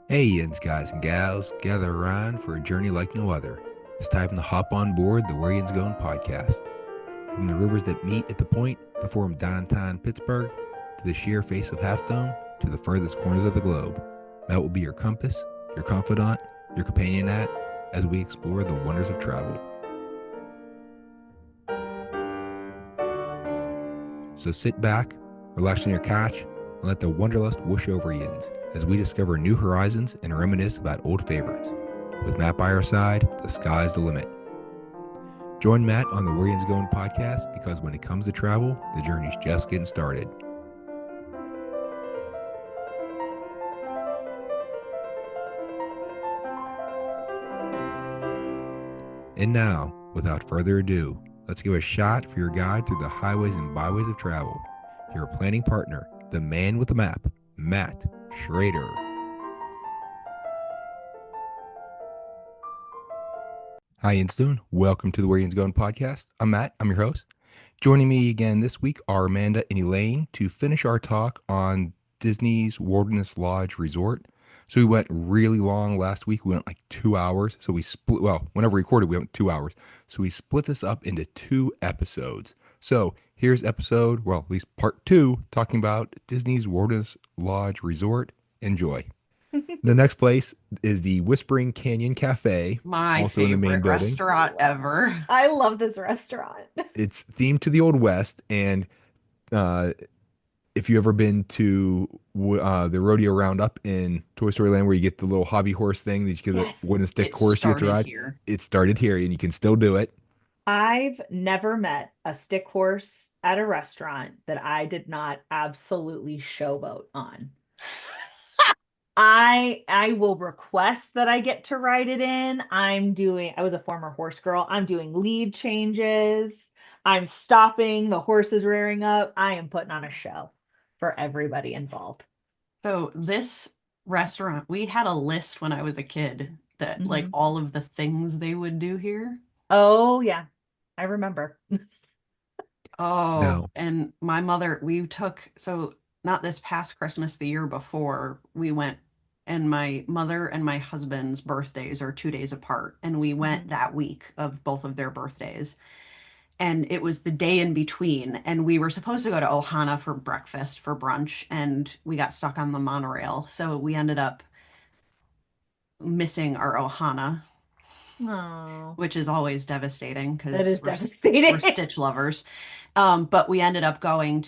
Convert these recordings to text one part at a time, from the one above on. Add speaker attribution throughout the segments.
Speaker 1: Hey, Yinz guys and gals, gather around for a journey like no other. It's time to hop on board the Yinz Goin podcast. From the rivers that meet at the point to form downtown Pittsburgh, to the sheer face of Half Dome, to the furthest corners of the globe, Matt will be your compass, your confidant, your companion as we explore the wonders of travel. So sit back, relax on your couch, and let the wanderlust whoosh over Yinz as we discover new horizons and reminisce about old favorites. With Matt by our side, the sky's the limit. Join Matt on the Yinz Goin podcast because when it comes to travel, the journey's just getting started. And now, without further ado, let's give a shot for your guide through the highways and byways of travel. Your planning partner, the man with the map, Matt Schraeder. Hi, Instone. Welcome to the Where Yinz Goin podcast. I'm Matt. I'm your host. Joining me again this week are Amanda and Elaine to finish our talk on Disney's Wilderness Lodge Resort. So we went really long last week. We went like 2 hours. So we split, well, whenever we recorded, we went 2 hours. So we split this up into two episodes. So here's episode, well, at least part two, talking about Disney's Wilderness Lodge Resort. Enjoy. The next place is the Whispering Canyon Cafe,
Speaker 2: My
Speaker 1: also in the main
Speaker 2: favorite
Speaker 1: building.
Speaker 2: restaurant ever.
Speaker 3: I love this restaurant.
Speaker 1: It's themed to the Old West, and uh, if you ever been to the rodeo roundup in Toy Story Land, where you get the little hobby horse thing that you get
Speaker 3: Yes.
Speaker 1: a wooden stick
Speaker 2: It
Speaker 1: horse you get to
Speaker 2: started
Speaker 1: ride,
Speaker 2: here.
Speaker 1: it started here, and you can still do it.
Speaker 3: I've never met a stick horse at a restaurant that I did not absolutely showboat on. I will request that I get to ride it in. I was a former horse girl. I'm doing lead changes. I'm stopping, the horse is rearing up. I am putting on a show for everybody involved.
Speaker 2: So this restaurant, we had a list when I was a kid that like
Speaker 3: Mhm.
Speaker 2: all of the things they would do here.
Speaker 3: Oh yeah, I remember.
Speaker 2: Oh,
Speaker 1: Now,
Speaker 2: and my mother, we took, so not this past Christmas, the year before, we went, and my mother and my husband's birthdays are 2 days apart, and we went
Speaker 3: Mhm.
Speaker 2: that week of both of their birthdays. And it was the day in between, and we were supposed to go to Ohana for breakfast for brunch, and we got stuck on the monorail, so we ended up missing our Ohana,
Speaker 3: Oh,
Speaker 2: which is always devastating
Speaker 3: that
Speaker 2: because
Speaker 3: is
Speaker 2: we're
Speaker 3: devastating.
Speaker 2: Stitch lovers. But we ended up going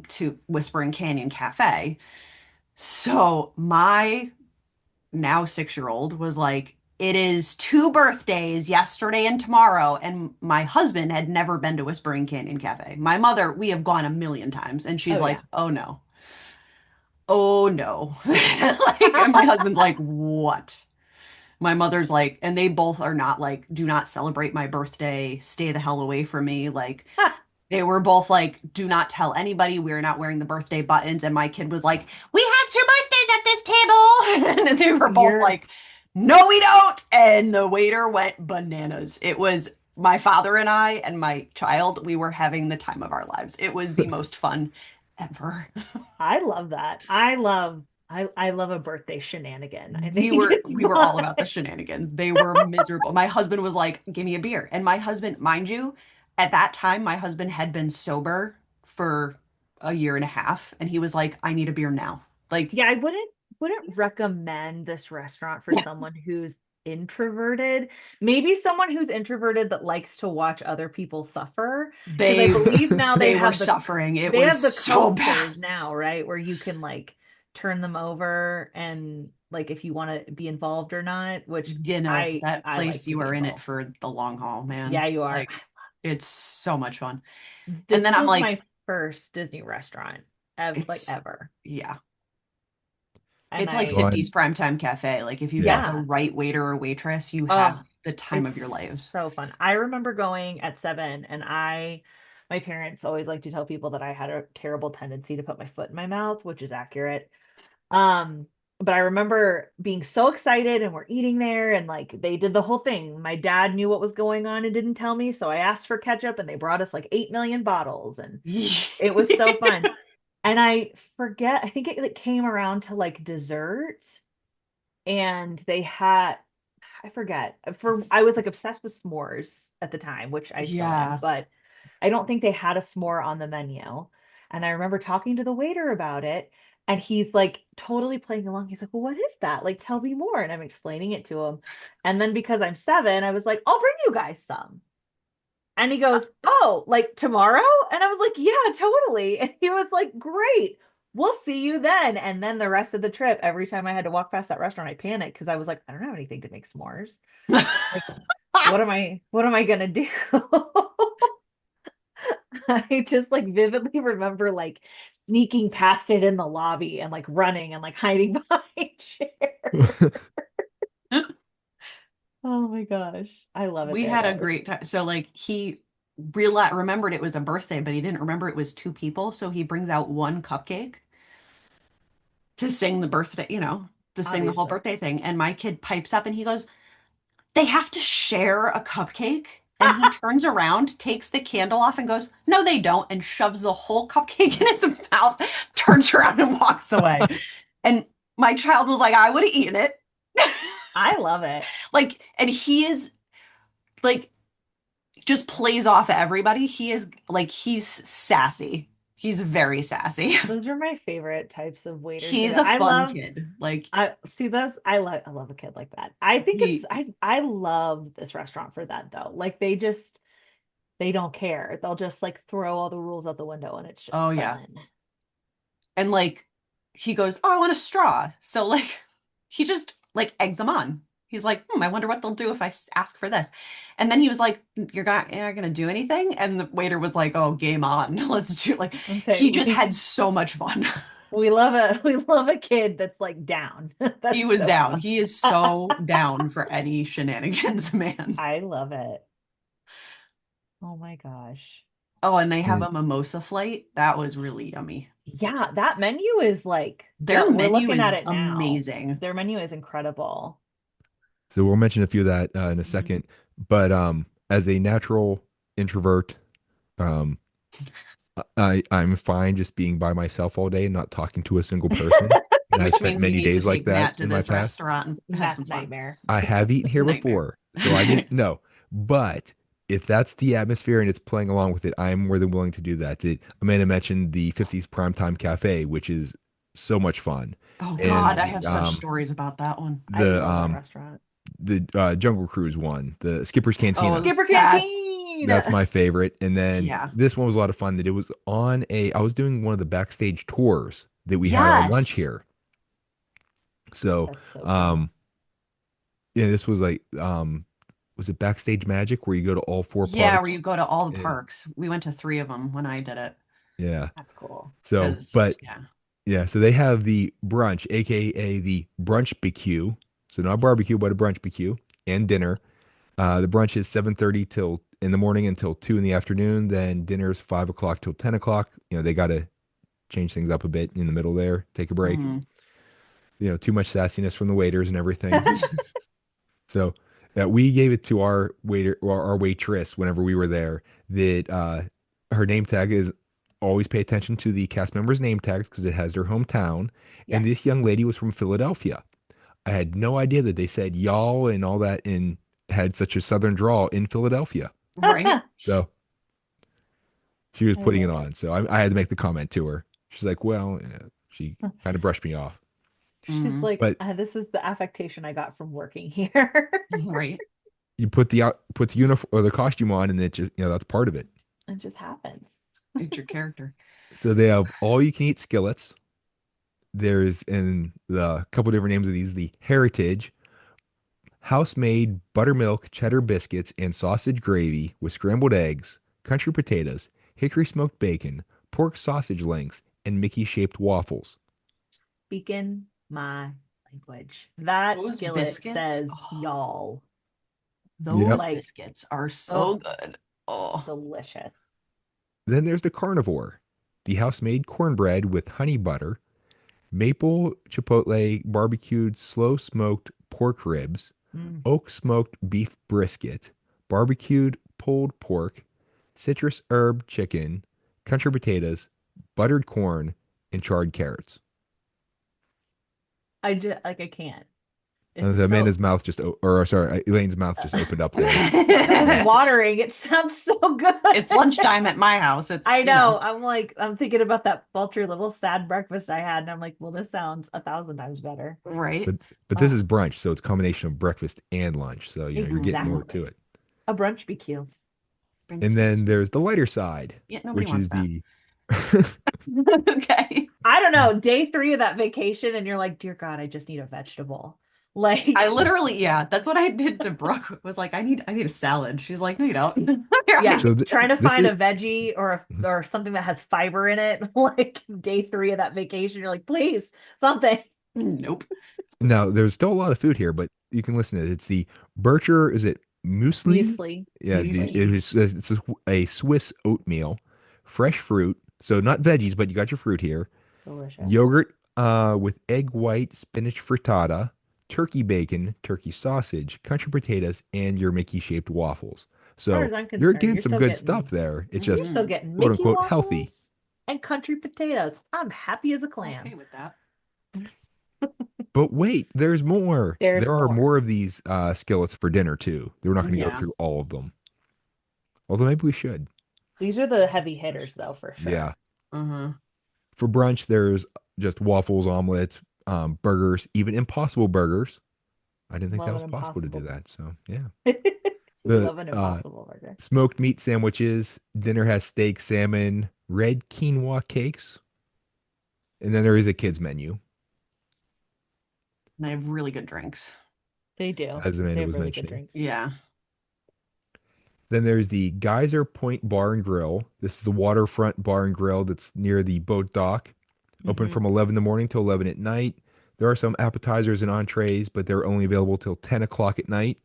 Speaker 2: to Whispering Canyon Cafe. So my now 6-year-old was like, it is two birthdays, yesterday and tomorrow. And my husband had never been to Whispering Canyon Cafe. My mother, we have gone a million times, and she's
Speaker 3: Oh
Speaker 2: like,
Speaker 3: yeah.
Speaker 2: oh no, oh no. Like, and my husband's like, what? My mother's like, and they both are not like, do not celebrate my birthday, stay the hell away from me. Like, they were both like, do not tell anybody. We're not wearing the birthday buttons. And my kid was like, we have two birthdays at this table. And they were both
Speaker 3: You're
Speaker 2: like, no, we don't. And the waiter went bananas. It was my father and I and my child. We were having the time of our lives. It was the most fun ever.
Speaker 3: I love that. I love a birthday shenanigan. I
Speaker 2: We
Speaker 3: think
Speaker 2: were
Speaker 3: it's
Speaker 2: we were
Speaker 3: fun.
Speaker 2: all about the shenanigans. They were miserable. My husband was like, "Give me a beer." And my husband, mind you, at that time my husband had been sober for a year and a half and he was like, "I need a beer now." Like
Speaker 3: Yeah, I wouldn't recommend this restaurant for someone who's introverted. Maybe someone who's introverted that likes to watch other people suffer. Because I
Speaker 2: they
Speaker 3: believe now
Speaker 2: they were suffering. It
Speaker 3: they
Speaker 2: was
Speaker 3: have the
Speaker 2: so bad.
Speaker 3: coasters now, right? Where you can like turn them over and like if you want to be involved or not, which
Speaker 2: You know, that
Speaker 3: I like
Speaker 2: place
Speaker 3: to
Speaker 2: you
Speaker 3: be
Speaker 2: are in it
Speaker 3: involved.
Speaker 2: for the long haul,
Speaker 3: Yeah,
Speaker 2: man.
Speaker 3: you are.
Speaker 2: Like it's so much fun. And then
Speaker 3: This
Speaker 2: I'm
Speaker 3: was
Speaker 2: like,
Speaker 3: my first Disney restaurant like
Speaker 2: it's
Speaker 3: ever.
Speaker 2: yeah.
Speaker 3: And
Speaker 2: It's like
Speaker 1: so
Speaker 3: I,
Speaker 2: '50s
Speaker 1: I'm,
Speaker 2: primetime cafe. Like if you've got
Speaker 1: yeah.
Speaker 2: the
Speaker 3: yeah.
Speaker 2: right waiter or waitress, you have
Speaker 3: Oh,
Speaker 2: the time
Speaker 3: it's
Speaker 2: of your lives.
Speaker 3: so fun. I remember going at 7 and my parents always like to tell people that I had a terrible tendency to put my foot in my mouth, which is accurate. Um, but I remember being so excited and we're eating there and like they did the whole thing. My dad knew what was going on and didn't tell me, so I asked for ketchup and they brought us like 8 million bottles and it was so fun. And I forget, I think it came around to like dessert and they had, I forget, for I was like obsessed with s'mores at the time, which I still am,
Speaker 2: Yeah.
Speaker 3: but I don't think they had a s'more on the menu. And I remember talking to the waiter about it, and he's like totally playing along. He's like, "Well, what is that? Like, tell me more." And I'm explaining it to him. And then because I'm 7, I was like, "I'll bring you guys some." And he goes, "Oh, like tomorrow?" And I was like, "Yeah, totally." And he was like, "Great. We'll see you then." And then the rest of the trip, every time I had to walk past that restaurant, I panicked because I was like, I don't have anything to make s'mores. Like, what am I gonna do? I just like vividly remember like sneaking past it in the lobby and like running and like hiding behind chairs. Oh my gosh. I love it
Speaker 2: We
Speaker 3: there
Speaker 2: had a
Speaker 3: though.
Speaker 2: great time. So like he realized remembered it was a birthday, but he didn't remember it was two people. So he brings out one cupcake to sing the birthday, to sing the whole
Speaker 3: Obviously.
Speaker 2: birthday thing. And my kid pipes up and he goes, they have to share a cupcake. And he turns around, takes the candle off, and goes, no, they don't, and shoves the whole cupcake in his mouth, turns around and walks away. And my child was like, I would have eaten it.
Speaker 3: I love it.
Speaker 2: Like, and he is like, just plays off everybody. He is like, he's sassy. He's very sassy.
Speaker 3: Those are my favorite types of waiters
Speaker 2: He's
Speaker 3: there.
Speaker 2: a
Speaker 3: I
Speaker 2: fun
Speaker 3: love
Speaker 2: kid. Like,
Speaker 3: I see those. I love a kid like that. I think it's
Speaker 2: he,
Speaker 3: I love this restaurant for that though. Like they don't care. They'll just like throw all the rules out the window and it's just
Speaker 2: oh, yeah.
Speaker 3: fun.
Speaker 2: And like he goes, "Oh, I want a straw." So like he just like eggs them on. He's like, I wonder what they'll do if I ask for this. And then he was like, you're not gonna do anything? And the waiter was like, "Oh, game on. Let's do like."
Speaker 3: And say
Speaker 2: He just had so much fun.
Speaker 3: we love a kid that's like down.
Speaker 2: He
Speaker 3: That's
Speaker 2: was
Speaker 3: so
Speaker 2: down.
Speaker 3: fun.
Speaker 2: He is so down for any shenanigans, man.
Speaker 3: I love it. Oh my gosh.
Speaker 2: Oh, and they have
Speaker 1: And
Speaker 2: a mimosa flight. That was really yummy.
Speaker 3: Yeah, that menu is like
Speaker 2: Their
Speaker 3: we're
Speaker 2: menu
Speaker 3: looking
Speaker 2: is
Speaker 3: at it now.
Speaker 2: amazing.
Speaker 3: Their menu is incredible.
Speaker 1: so we'll mention a few of that in a
Speaker 3: Mhm.
Speaker 1: second. But as a natural introvert, um, I'm fine just being by myself all day and not talking to a single person. And I've
Speaker 2: Which
Speaker 1: spent
Speaker 2: means you
Speaker 1: many
Speaker 2: need to
Speaker 1: days like
Speaker 2: take
Speaker 1: that
Speaker 2: Matt to
Speaker 1: in my
Speaker 2: this
Speaker 1: past.
Speaker 2: restaurant and have some
Speaker 3: Matt's
Speaker 2: fun.
Speaker 3: nightmare.
Speaker 1: I have eaten
Speaker 2: It's a
Speaker 1: here
Speaker 2: nightmare.
Speaker 1: before, so I didn't know. But if that's the atmosphere and it's playing along with it, I'm more than willing to do that. Amanda mentioned the 50s Primetime Cafe, which is so much fun.
Speaker 2: Oh God,
Speaker 1: And
Speaker 2: I have such stories about that one.
Speaker 3: I
Speaker 1: the
Speaker 3: love that restaurant.
Speaker 1: Jungle Cruise one, the Skipper's Cantina.
Speaker 2: Oh,
Speaker 3: Skipper
Speaker 2: that,
Speaker 3: Canteen.
Speaker 1: That's my favorite. And then
Speaker 2: yeah.
Speaker 1: this one was a lot of fun that it was on I was doing one of the backstage tours that we had on lunch
Speaker 2: Yes.
Speaker 1: here. So,
Speaker 3: That's so cool.
Speaker 1: um, yeah, this was like, was it Backstage Magic where you go to all four
Speaker 2: Yeah, where
Speaker 1: parks?
Speaker 2: you go to all the
Speaker 1: And
Speaker 2: parks. We went to three of them when I did it.
Speaker 1: yeah.
Speaker 3: That's cool.
Speaker 1: So,
Speaker 2: Because,
Speaker 1: but
Speaker 2: yeah.
Speaker 1: yeah, so they have the brunch, aka the brunch BQ. So not barbecue, but a brunch BQ and dinner. The brunch is 7:30 till in the morning until 2 in the afternoon. Then dinner's 5 o'clock till 10 o'clock. They got to change things up a bit in the middle there, take a break.
Speaker 2: Mhm.
Speaker 1: Too much sassiness from the waiters and everything. So we gave it to our waiter or our waitress whenever we were there that her name tag is always pay attention to the cast members' name tags because it has their hometown. And
Speaker 3: Yes.
Speaker 1: this young lady was from Philadelphia. I had no idea that they said y'all and all that and had such a southern drawl in Philadelphia.
Speaker 2: Right?
Speaker 1: So she was
Speaker 3: I
Speaker 1: putting it
Speaker 3: love it.
Speaker 1: on. So I had to make the comment to her. She's like, well, yeah. She kind of brushed me off.
Speaker 3: She's
Speaker 2: Mhm.
Speaker 3: like,
Speaker 1: But
Speaker 3: this is the affectation I got from working here.
Speaker 2: Right.
Speaker 1: you put the uniform or the costume on, and it just that's part of it.
Speaker 3: It just happens.
Speaker 2: It's your character.
Speaker 1: So they have all you can eat skillets. There's in the couple different names of these the Heritage, house made buttermilk cheddar biscuits and sausage gravy with scrambled eggs, country potatoes, hickory smoked bacon, pork sausage links, and Mickey shaped waffles.
Speaker 3: Speaking my language. That
Speaker 2: Those
Speaker 3: skillet
Speaker 2: biscuits,
Speaker 3: says
Speaker 2: oh,
Speaker 3: y'all.
Speaker 1: Yep.
Speaker 2: those
Speaker 3: Like,
Speaker 2: biscuits are so
Speaker 3: oh,
Speaker 2: good. Oh,
Speaker 3: delicious.
Speaker 1: Then there's the carnivore, the house made cornbread with honey butter, maple chipotle barbecued slow smoked pork ribs,
Speaker 3: Mm.
Speaker 1: oak smoked beef brisket, barbecued pulled pork, citrus herb chicken, country potatoes, buttered corn, and charred carrots.
Speaker 3: I just like I can't. It's so
Speaker 1: Amanda's mouth just, or sorry, Elaine's mouth just opened up there.
Speaker 3: it's
Speaker 1: So,
Speaker 3: watering. It sounds so good.
Speaker 2: It's lunchtime at my house. It's,
Speaker 3: I know. I'm like, I'm thinking about that paltry little sad breakfast I had, and I'm like, well, this sounds 1,000 times better.
Speaker 2: right.
Speaker 1: but but this
Speaker 3: Oh,
Speaker 1: is brunch, so it's a combination of breakfast and lunch. So you're getting more to
Speaker 3: exactly.
Speaker 1: it.
Speaker 3: A brunch BQ.
Speaker 2: Brings
Speaker 1: And
Speaker 2: me.
Speaker 1: then there's the lighter side,
Speaker 2: Yeah, nobody
Speaker 1: which
Speaker 2: wants
Speaker 1: is
Speaker 2: that.
Speaker 1: the
Speaker 2: Okay.
Speaker 3: I don't know, day 3 of that vacation, and you're like, dear God, I just need a vegetable.
Speaker 2: I
Speaker 3: Like,
Speaker 2: literally, yeah, that's what I did to Brooke. Was like, I need a salad. She's like, no, you don't. Here, I
Speaker 3: yeah,
Speaker 1: so
Speaker 3: trying to
Speaker 1: this
Speaker 3: find
Speaker 1: is
Speaker 3: a veggie or something that has fiber in it. Like day 3 of that vacation, you're like, please, something.
Speaker 2: nope.
Speaker 1: now there's still a lot of food here, but you can listen to it. It's the Bircher, is it muesli?
Speaker 3: Muesli.
Speaker 1: Yeah,
Speaker 3: Muesli.
Speaker 1: it's a Swiss oatmeal, fresh fruit. So not veggies, but you got your fruit here.
Speaker 3: Delicious.
Speaker 1: Yogurt with egg white, spinach frittata, turkey bacon, turkey sausage, country potatoes, and your Mickey shaped waffles.
Speaker 3: As far
Speaker 1: So
Speaker 3: as I'm
Speaker 1: you're
Speaker 3: concerned,
Speaker 1: getting some good stuff there. It's just
Speaker 3: you're still
Speaker 2: Hmm.
Speaker 3: getting
Speaker 1: quote
Speaker 3: Mickey
Speaker 1: unquote healthy.
Speaker 3: waffles and country potatoes. I'm happy as a
Speaker 2: I'm okay
Speaker 3: clam.
Speaker 2: with that.
Speaker 1: But wait, there's more.
Speaker 3: There's
Speaker 1: There are
Speaker 3: more.
Speaker 1: more of these skillets for dinner too. We're not going to go
Speaker 2: Yeah.
Speaker 1: through all of them. Although maybe we should.
Speaker 3: These are the heavy hitters, though, for
Speaker 1: Yeah.
Speaker 3: sure.
Speaker 2: Uh-huh.
Speaker 1: For brunch, there's just waffles, omelets, burgers, even impossible burgers. I didn't think that
Speaker 3: Love
Speaker 1: was
Speaker 3: an
Speaker 1: possible to do
Speaker 3: impossible.
Speaker 1: that. So yeah. The
Speaker 3: Love an impossible burger.
Speaker 1: smoked meat sandwiches. Dinner has steak, salmon, red quinoa cakes, and then there is a kids menu,
Speaker 2: And they have really good drinks.
Speaker 3: They do.
Speaker 1: as
Speaker 3: They
Speaker 1: Amanda
Speaker 3: have
Speaker 1: was
Speaker 3: really good
Speaker 1: mentioning.
Speaker 3: drinks.
Speaker 2: Yeah.
Speaker 1: Then there's the Geyser Point Bar and Grill. This is a waterfront bar and grill that's near the boat dock, open
Speaker 3: Hmm.
Speaker 1: from 11 in the morning till 11 at night. There are some appetizers and entrees, but they're only available till 10 o'clock at night.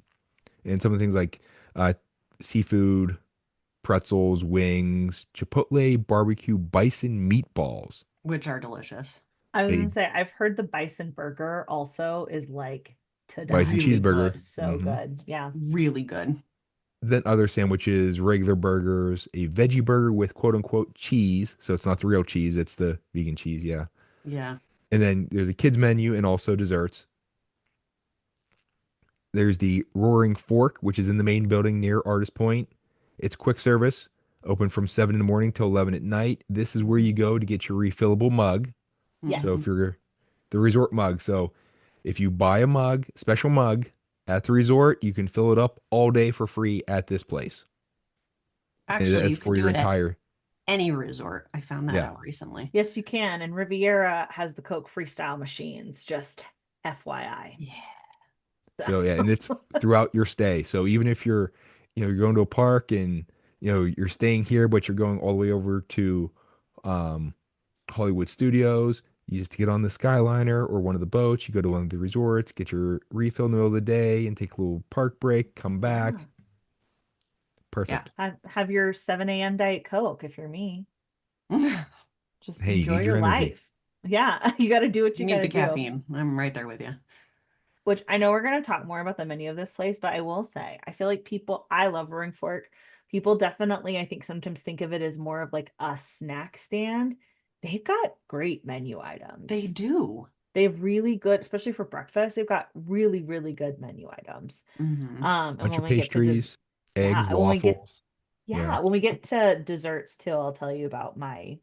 Speaker 1: And some of the things like uh, seafood, pretzels, wings, chipotle, barbecue, bison meatballs,
Speaker 2: Which are delicious.
Speaker 3: I was
Speaker 1: a
Speaker 3: gonna say, I've heard the bison burger also is like to
Speaker 1: bison
Speaker 3: die.
Speaker 2: Really
Speaker 3: It's
Speaker 1: cheeseburger.
Speaker 2: good.
Speaker 3: so
Speaker 1: Hmm
Speaker 3: good. Yeah.
Speaker 2: Really good.
Speaker 1: Then other sandwiches, regular burgers, a veggie burger with quote unquote cheese. So it's not the real cheese, it's the vegan cheese. Yeah.
Speaker 2: Yeah.
Speaker 1: And then there's a kids menu and also desserts. There's the Roaring Fork, which is in the main building near Artist Point. It's quick service, open from 7 in the morning till 11 at night. This is where you
Speaker 3: Mhm.
Speaker 1: go to get your refillable mug. So
Speaker 2: Hmm.
Speaker 1: if
Speaker 3: Yes.
Speaker 1: you're the resort mug, so if you buy a mug, special mug at the resort, you can fill it up all day for free at this place. And
Speaker 2: Actually,
Speaker 1: that's
Speaker 2: you can
Speaker 1: for your
Speaker 2: do it at
Speaker 1: entire,
Speaker 2: any resort. I found that
Speaker 1: yeah.
Speaker 2: out recently.
Speaker 3: Yes, you can. And Riviera has the Coke freestyle machines, just FYI.
Speaker 2: Yeah.
Speaker 1: So yeah, and it's throughout your stay. So even if you're going to a park and you're staying here, but you're going all the way over to um, Hollywood Studios, you just get on the Skyliner or one of the boats. You go to one of the resorts, get your refill in the middle of the day, and take a little park break. Come
Speaker 2: Yeah.
Speaker 1: back.
Speaker 2: Yeah.
Speaker 1: Perfect.
Speaker 3: Have your 7 a.m. Diet Coke if you're me.
Speaker 2: You
Speaker 3: Just
Speaker 1: Hey, you
Speaker 3: enjoy
Speaker 1: need your
Speaker 3: your
Speaker 1: energy.
Speaker 3: life. Yeah, you got to do what you got
Speaker 2: need
Speaker 3: to
Speaker 2: the
Speaker 3: do.
Speaker 2: caffeine. I'm right there with you.
Speaker 3: Which I know we're going to talk more about the menu of this place, but I will say, I feel like I love Roaring Fork. People definitely, I think, sometimes think of it as more of like a snack stand. They've got great menu
Speaker 2: They
Speaker 3: items.
Speaker 2: do.
Speaker 3: They have really good, especially for breakfast, they've got really, really good menu items.
Speaker 2: Hmm.
Speaker 3: And
Speaker 1: Bunch
Speaker 3: when
Speaker 1: of
Speaker 3: we get to
Speaker 1: pastries, eggs,
Speaker 3: yeah, when we get
Speaker 1: waffles. Yeah.
Speaker 3: yeah, when we get to desserts too, I'll tell you about my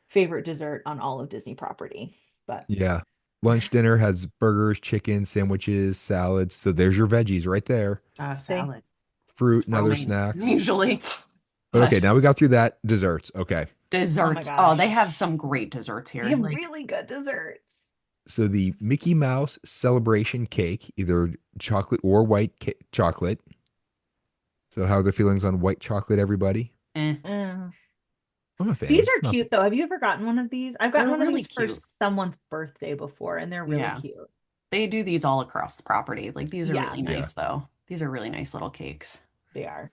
Speaker 3: favorite dessert on all of Disney property. But
Speaker 1: Yeah. Lunch dinner has burgers, chicken, sandwiches, salads. So there's your veggies right there.
Speaker 3: see,
Speaker 2: Salad.
Speaker 1: Fruit
Speaker 2: It's
Speaker 1: and
Speaker 2: where
Speaker 1: other
Speaker 2: my
Speaker 1: snacks.
Speaker 2: usually.
Speaker 1: But okay,
Speaker 2: But
Speaker 1: now we got through that. Desserts. Okay.
Speaker 3: oh my
Speaker 2: desserts. Oh, they
Speaker 3: gosh,
Speaker 2: have some great desserts
Speaker 3: they
Speaker 2: here.
Speaker 3: have
Speaker 2: Like,
Speaker 3: really good desserts.
Speaker 1: So the Mickey Mouse celebration cake, either chocolate or chocolate. So how are the feelings on white chocolate, everybody?
Speaker 2: eh.
Speaker 3: Uh,
Speaker 1: I'm a fan.
Speaker 3: these
Speaker 1: It's
Speaker 3: are
Speaker 1: not
Speaker 3: cute though. Have you ever gotten one of these? I've gotten
Speaker 2: They're
Speaker 3: one of
Speaker 2: really
Speaker 3: these for
Speaker 2: cute.
Speaker 3: someone's birthday before, and they're really
Speaker 2: Yeah.
Speaker 3: cute.
Speaker 2: They do these all across the property. Like, these are
Speaker 3: Yeah,
Speaker 2: really
Speaker 1: yeah.
Speaker 2: nice, though. These are really nice little cakes.
Speaker 3: they are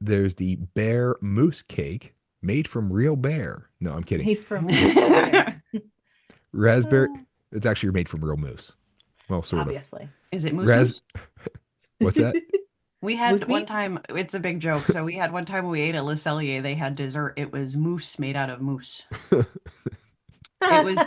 Speaker 1: There's the bear mousse cake made from real bear. No, I'm kidding.
Speaker 3: made from real bear.
Speaker 1: Raspberry.
Speaker 3: Oh,
Speaker 1: It's actually made from real mousse. Well, sort of.
Speaker 3: obviously.
Speaker 2: Is it moose
Speaker 1: Ras.
Speaker 2: moose?
Speaker 1: What's that?
Speaker 2: We had
Speaker 3: Moose
Speaker 2: one
Speaker 3: meat?
Speaker 2: time, it's a big joke. So we had one time we ate at Le Cellier, they had dessert. It was mousse made out of moose. It was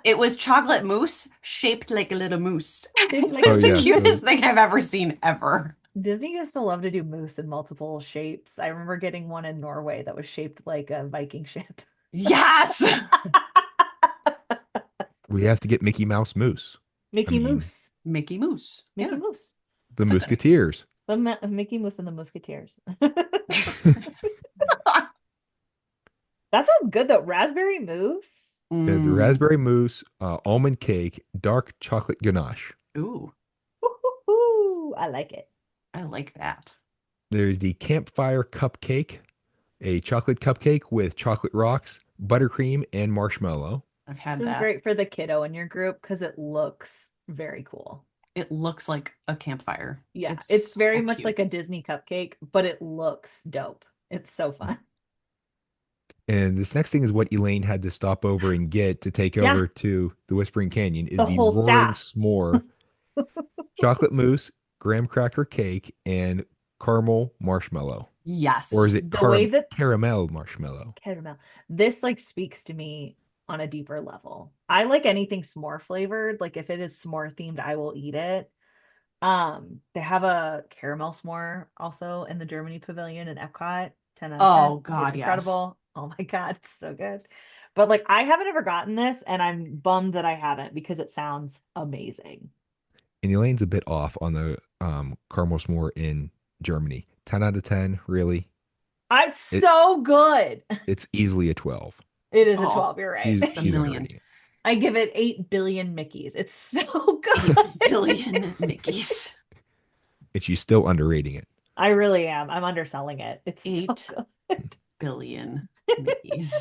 Speaker 2: it was chocolate mousse shaped like a little moose.
Speaker 3: Shaped
Speaker 2: It
Speaker 3: like
Speaker 1: Oh
Speaker 2: was
Speaker 3: a
Speaker 2: the
Speaker 1: yes,
Speaker 3: moose.
Speaker 2: cutest thing I've ever seen ever.
Speaker 3: Disney used to love to do moose in multiple shapes. I remember getting one in Norway that was shaped like a Viking ship.
Speaker 2: Yes.
Speaker 1: we have to get Mickey Mouse Moose. I
Speaker 3: Mickey
Speaker 1: mean,
Speaker 3: Moose.
Speaker 2: Mickey Mouse.
Speaker 3: Mickey
Speaker 2: Yeah.
Speaker 3: Moose.
Speaker 1: the
Speaker 2: It's a good
Speaker 1: Musketeers.
Speaker 3: Mickey Mouse and the Musketeers.
Speaker 2: idea.
Speaker 3: That sounds good though. Raspberry mousse.
Speaker 1: There's
Speaker 2: Mm.
Speaker 1: raspberry mousse, almond cake, dark chocolate ganache.
Speaker 2: Ooh,
Speaker 3: Woo-hoo-hoo. I like it.
Speaker 2: I like that.
Speaker 1: There's the campfire cupcake, a chocolate cupcake with chocolate rocks, buttercream, and marshmallow.
Speaker 2: I've had
Speaker 3: This is
Speaker 2: that.
Speaker 3: great for the kiddo in your group because it looks very cool.
Speaker 2: It looks like a campfire.
Speaker 3: Yeah, it's
Speaker 2: It's
Speaker 3: very
Speaker 2: so
Speaker 3: much
Speaker 2: cute.
Speaker 3: like a Disney cupcake, but it looks dope. It's so fun.
Speaker 1: And this next thing is what Elaine had to stop over and get to take
Speaker 3: Yeah,
Speaker 1: over to the Whispering Canyon is
Speaker 3: the
Speaker 1: the
Speaker 3: whole
Speaker 1: Roaring
Speaker 3: staff.
Speaker 1: S'more chocolate mousse, graham cracker cake, and caramel marshmallow. Or is
Speaker 2: Yes.
Speaker 1: it
Speaker 3: The way that
Speaker 1: caramel marshmallow?
Speaker 3: caramel, this like speaks to me on a deeper level. I like anything s'more flavored. Like if it is s'more themed, I will eat it. They have a caramel s'more also in the Germany Pavilion in Epcot. 10 out of 10.
Speaker 2: Oh
Speaker 3: It's
Speaker 2: God, yes.
Speaker 3: incredible. Oh my God, it's so good. But like I haven't ever gotten this and I'm bummed that I haven't because it sounds amazing.
Speaker 1: And Elaine's a bit off on the caramel s'more in Germany. 10 out of 10, really.
Speaker 3: It's
Speaker 1: It
Speaker 3: so good.
Speaker 1: it's easily a 12.
Speaker 3: It is a
Speaker 2: Oh,
Speaker 3: 12, you're right.
Speaker 2: the
Speaker 1: She's
Speaker 2: million.
Speaker 1: underrating it.
Speaker 3: I give it 8 billion Mickeys. It's so
Speaker 2: 8 billion
Speaker 3: good.
Speaker 2: Mickeys.
Speaker 1: And she's still underrating it.
Speaker 3: I really am. I'm underselling it. It's so
Speaker 2: 8
Speaker 3: good.
Speaker 2: billion Mickeys.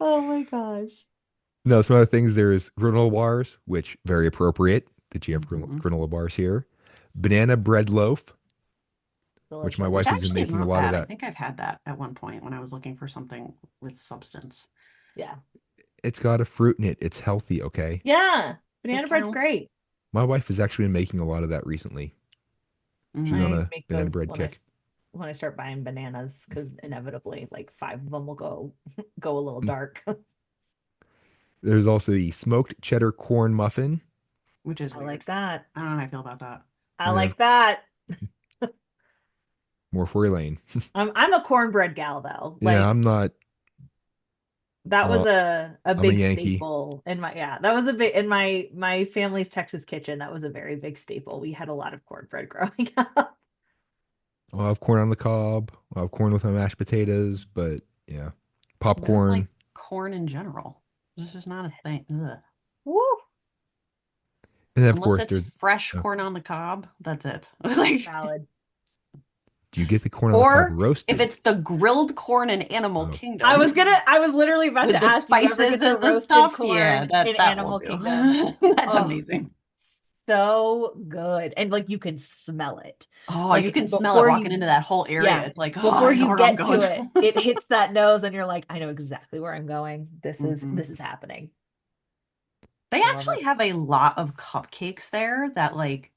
Speaker 3: Oh my gosh.
Speaker 1: No, some other things there's granola bars, which very appropriate that you have
Speaker 2: Mhm.
Speaker 1: granola bars here. Banana bread loaf, which my
Speaker 3: Delicious.
Speaker 2: Which
Speaker 1: wife has been
Speaker 2: actually is
Speaker 1: making a
Speaker 2: not
Speaker 1: lot of
Speaker 2: bad. I
Speaker 1: that.
Speaker 2: think I've had that at one point when I was looking for something with substance.
Speaker 3: Yeah.
Speaker 1: It's got a fruit in it. It's healthy, okay?
Speaker 3: Yeah.
Speaker 2: It
Speaker 3: Banana bread's
Speaker 2: counts.
Speaker 3: great.
Speaker 1: My wife has actually been making a lot of that recently. She's on
Speaker 2: Mm.
Speaker 3: I
Speaker 1: a
Speaker 3: make
Speaker 1: banana
Speaker 3: those
Speaker 1: bread kick.
Speaker 3: when I start buying bananas because inevitably like 5 of them will go a little
Speaker 1: Mm.
Speaker 3: dark.
Speaker 1: There's also the smoked cheddar corn muffin.
Speaker 2: Which is
Speaker 3: I
Speaker 2: weird.
Speaker 3: like that.
Speaker 2: I don't know how I feel about that.
Speaker 3: I
Speaker 1: And then
Speaker 3: like that.
Speaker 1: more for Elaine.
Speaker 3: I'm a cornbread gal though.
Speaker 1: Yeah,
Speaker 3: Like
Speaker 1: I'm not.
Speaker 3: that was
Speaker 1: Uh,
Speaker 3: a
Speaker 1: I'm a
Speaker 3: big
Speaker 1: Yankee.
Speaker 3: staple in my yeah, that was a big in my family's Texas kitchen. That was a very big staple. We had a lot of cornbread growing up.
Speaker 1: I'll have corn on the cob. I'll have corn with my mashed potatoes, but yeah,
Speaker 2: I don't like
Speaker 1: popcorn.
Speaker 2: corn in general. This is not a thing. Ugh.
Speaker 3: Woo!
Speaker 1: And then of
Speaker 2: Unless
Speaker 1: course
Speaker 2: it's
Speaker 1: there's.
Speaker 2: fresh
Speaker 1: Uh,
Speaker 2: corn on the cob, that's it. Like,
Speaker 3: Salad.
Speaker 1: do you get the corn on the cob
Speaker 2: or if
Speaker 1: roasted?
Speaker 2: it's the grilled corn in Animal
Speaker 1: Oh,
Speaker 2: Kingdom
Speaker 3: I was literally about
Speaker 2: with
Speaker 3: to
Speaker 2: the
Speaker 3: ask, do you ever
Speaker 2: spices
Speaker 3: get the
Speaker 2: and the
Speaker 3: roasted
Speaker 2: stuff, yeah,
Speaker 3: corn in
Speaker 2: that will
Speaker 3: Animal
Speaker 2: do.
Speaker 3: Kingdom?
Speaker 2: That's
Speaker 3: Oh,
Speaker 2: amazing.
Speaker 3: so good. And like you can smell it.
Speaker 2: Oh, you
Speaker 3: Like
Speaker 2: can smell it
Speaker 3: before
Speaker 2: walking
Speaker 3: you
Speaker 2: into that whole area.
Speaker 3: yeah,
Speaker 2: It's like, oh,
Speaker 3: before
Speaker 2: I know
Speaker 3: you
Speaker 2: where I'm
Speaker 3: get to
Speaker 2: going.
Speaker 3: it, it hits that nose and you're like, I know exactly where I'm going.
Speaker 2: Mhm.
Speaker 3: This is happening.
Speaker 2: They
Speaker 3: I love
Speaker 2: actually
Speaker 3: it.
Speaker 2: have a lot of cupcakes there that like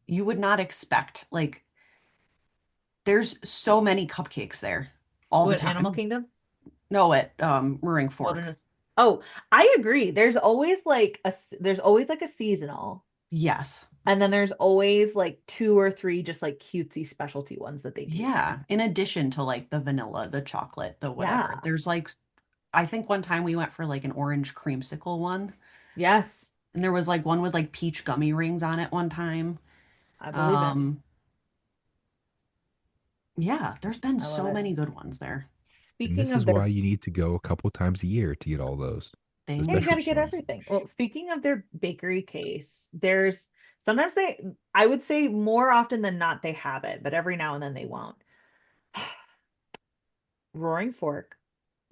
Speaker 2: you would not expect. Like there's so many cupcakes there all the
Speaker 3: What Animal
Speaker 2: time.
Speaker 3: Kingdom?
Speaker 2: No, at Roaring Fork.
Speaker 3: Wilderness. Oh, I agree. There's always like a seasonal,
Speaker 2: Yes.
Speaker 3: and then there's always like 2 or 3 just like cutesy specialty ones that they do
Speaker 2: Yeah.
Speaker 3: there.
Speaker 2: In addition to like the vanilla, the chocolate, the whatever.
Speaker 3: Yeah.
Speaker 2: There's like I think one time we went for like an orange creamsicle one.
Speaker 3: Yes,
Speaker 2: And there was like one with like peach gummy rings on it one time.
Speaker 3: I believe it.
Speaker 2: Um, yeah, there's been
Speaker 3: I love
Speaker 2: so
Speaker 3: it.
Speaker 2: many good ones there.
Speaker 1: and
Speaker 3: Speaking
Speaker 1: this
Speaker 3: of
Speaker 1: is
Speaker 3: their,
Speaker 1: why you need to go a couple times a year to get all those, the
Speaker 3: yeah, you got
Speaker 2: Thank
Speaker 3: to
Speaker 1: specialty
Speaker 3: get
Speaker 1: ones.
Speaker 3: everything. Well, speaking of their bakery case, there's sometimes I would say more often than not, they have it, but every now and then they won't. Roaring Fork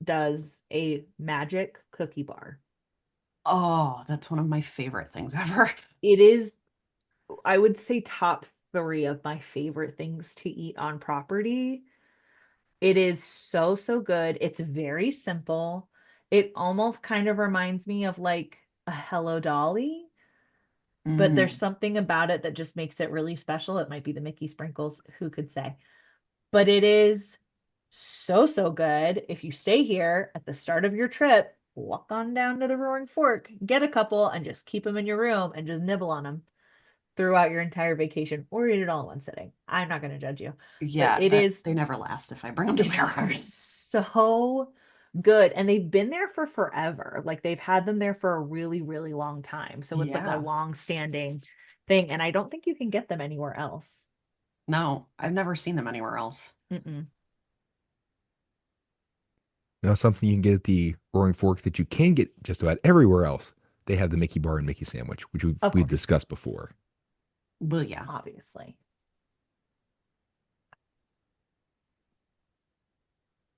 Speaker 3: does a magic cookie bar.
Speaker 2: Oh, that's one of my favorite things ever.
Speaker 3: It is, I would say, top 3 of my favorite things to eat on property. It is so, so good. It's very simple. It almost kind of reminds me of like a Hello Dolly, but there's
Speaker 2: Mm.
Speaker 3: something about it that just makes it really special. It might be the Mickey sprinkles, who could say? But it is so, so good. If you stay here at the start of your trip, walk on down to the Roaring Fork, get a couple, and just keep them in your room and just nibble on them throughout your entire vacation or eat it all in one sitting. I'm not going to judge you, but
Speaker 2: Yeah,
Speaker 3: it
Speaker 2: that
Speaker 3: is,
Speaker 2: they never last if I bring them to
Speaker 3: they are
Speaker 2: America.
Speaker 3: so good. And they've been there for forever. Like they've had them there for a really, really long time. So it's like a
Speaker 2: Yeah.
Speaker 3: long standing thing. And I don't think you can get them anywhere else.
Speaker 2: No, I've never seen them anywhere else.
Speaker 3: Mm-mm.
Speaker 1: Now, something you can get at the Roaring Fork that you can get just about everywhere else. They have the Mickey bar and Mickey sandwich, which
Speaker 3: Of
Speaker 1: we've
Speaker 3: course,
Speaker 1: discussed before.
Speaker 2: Well, yeah.
Speaker 3: obviously.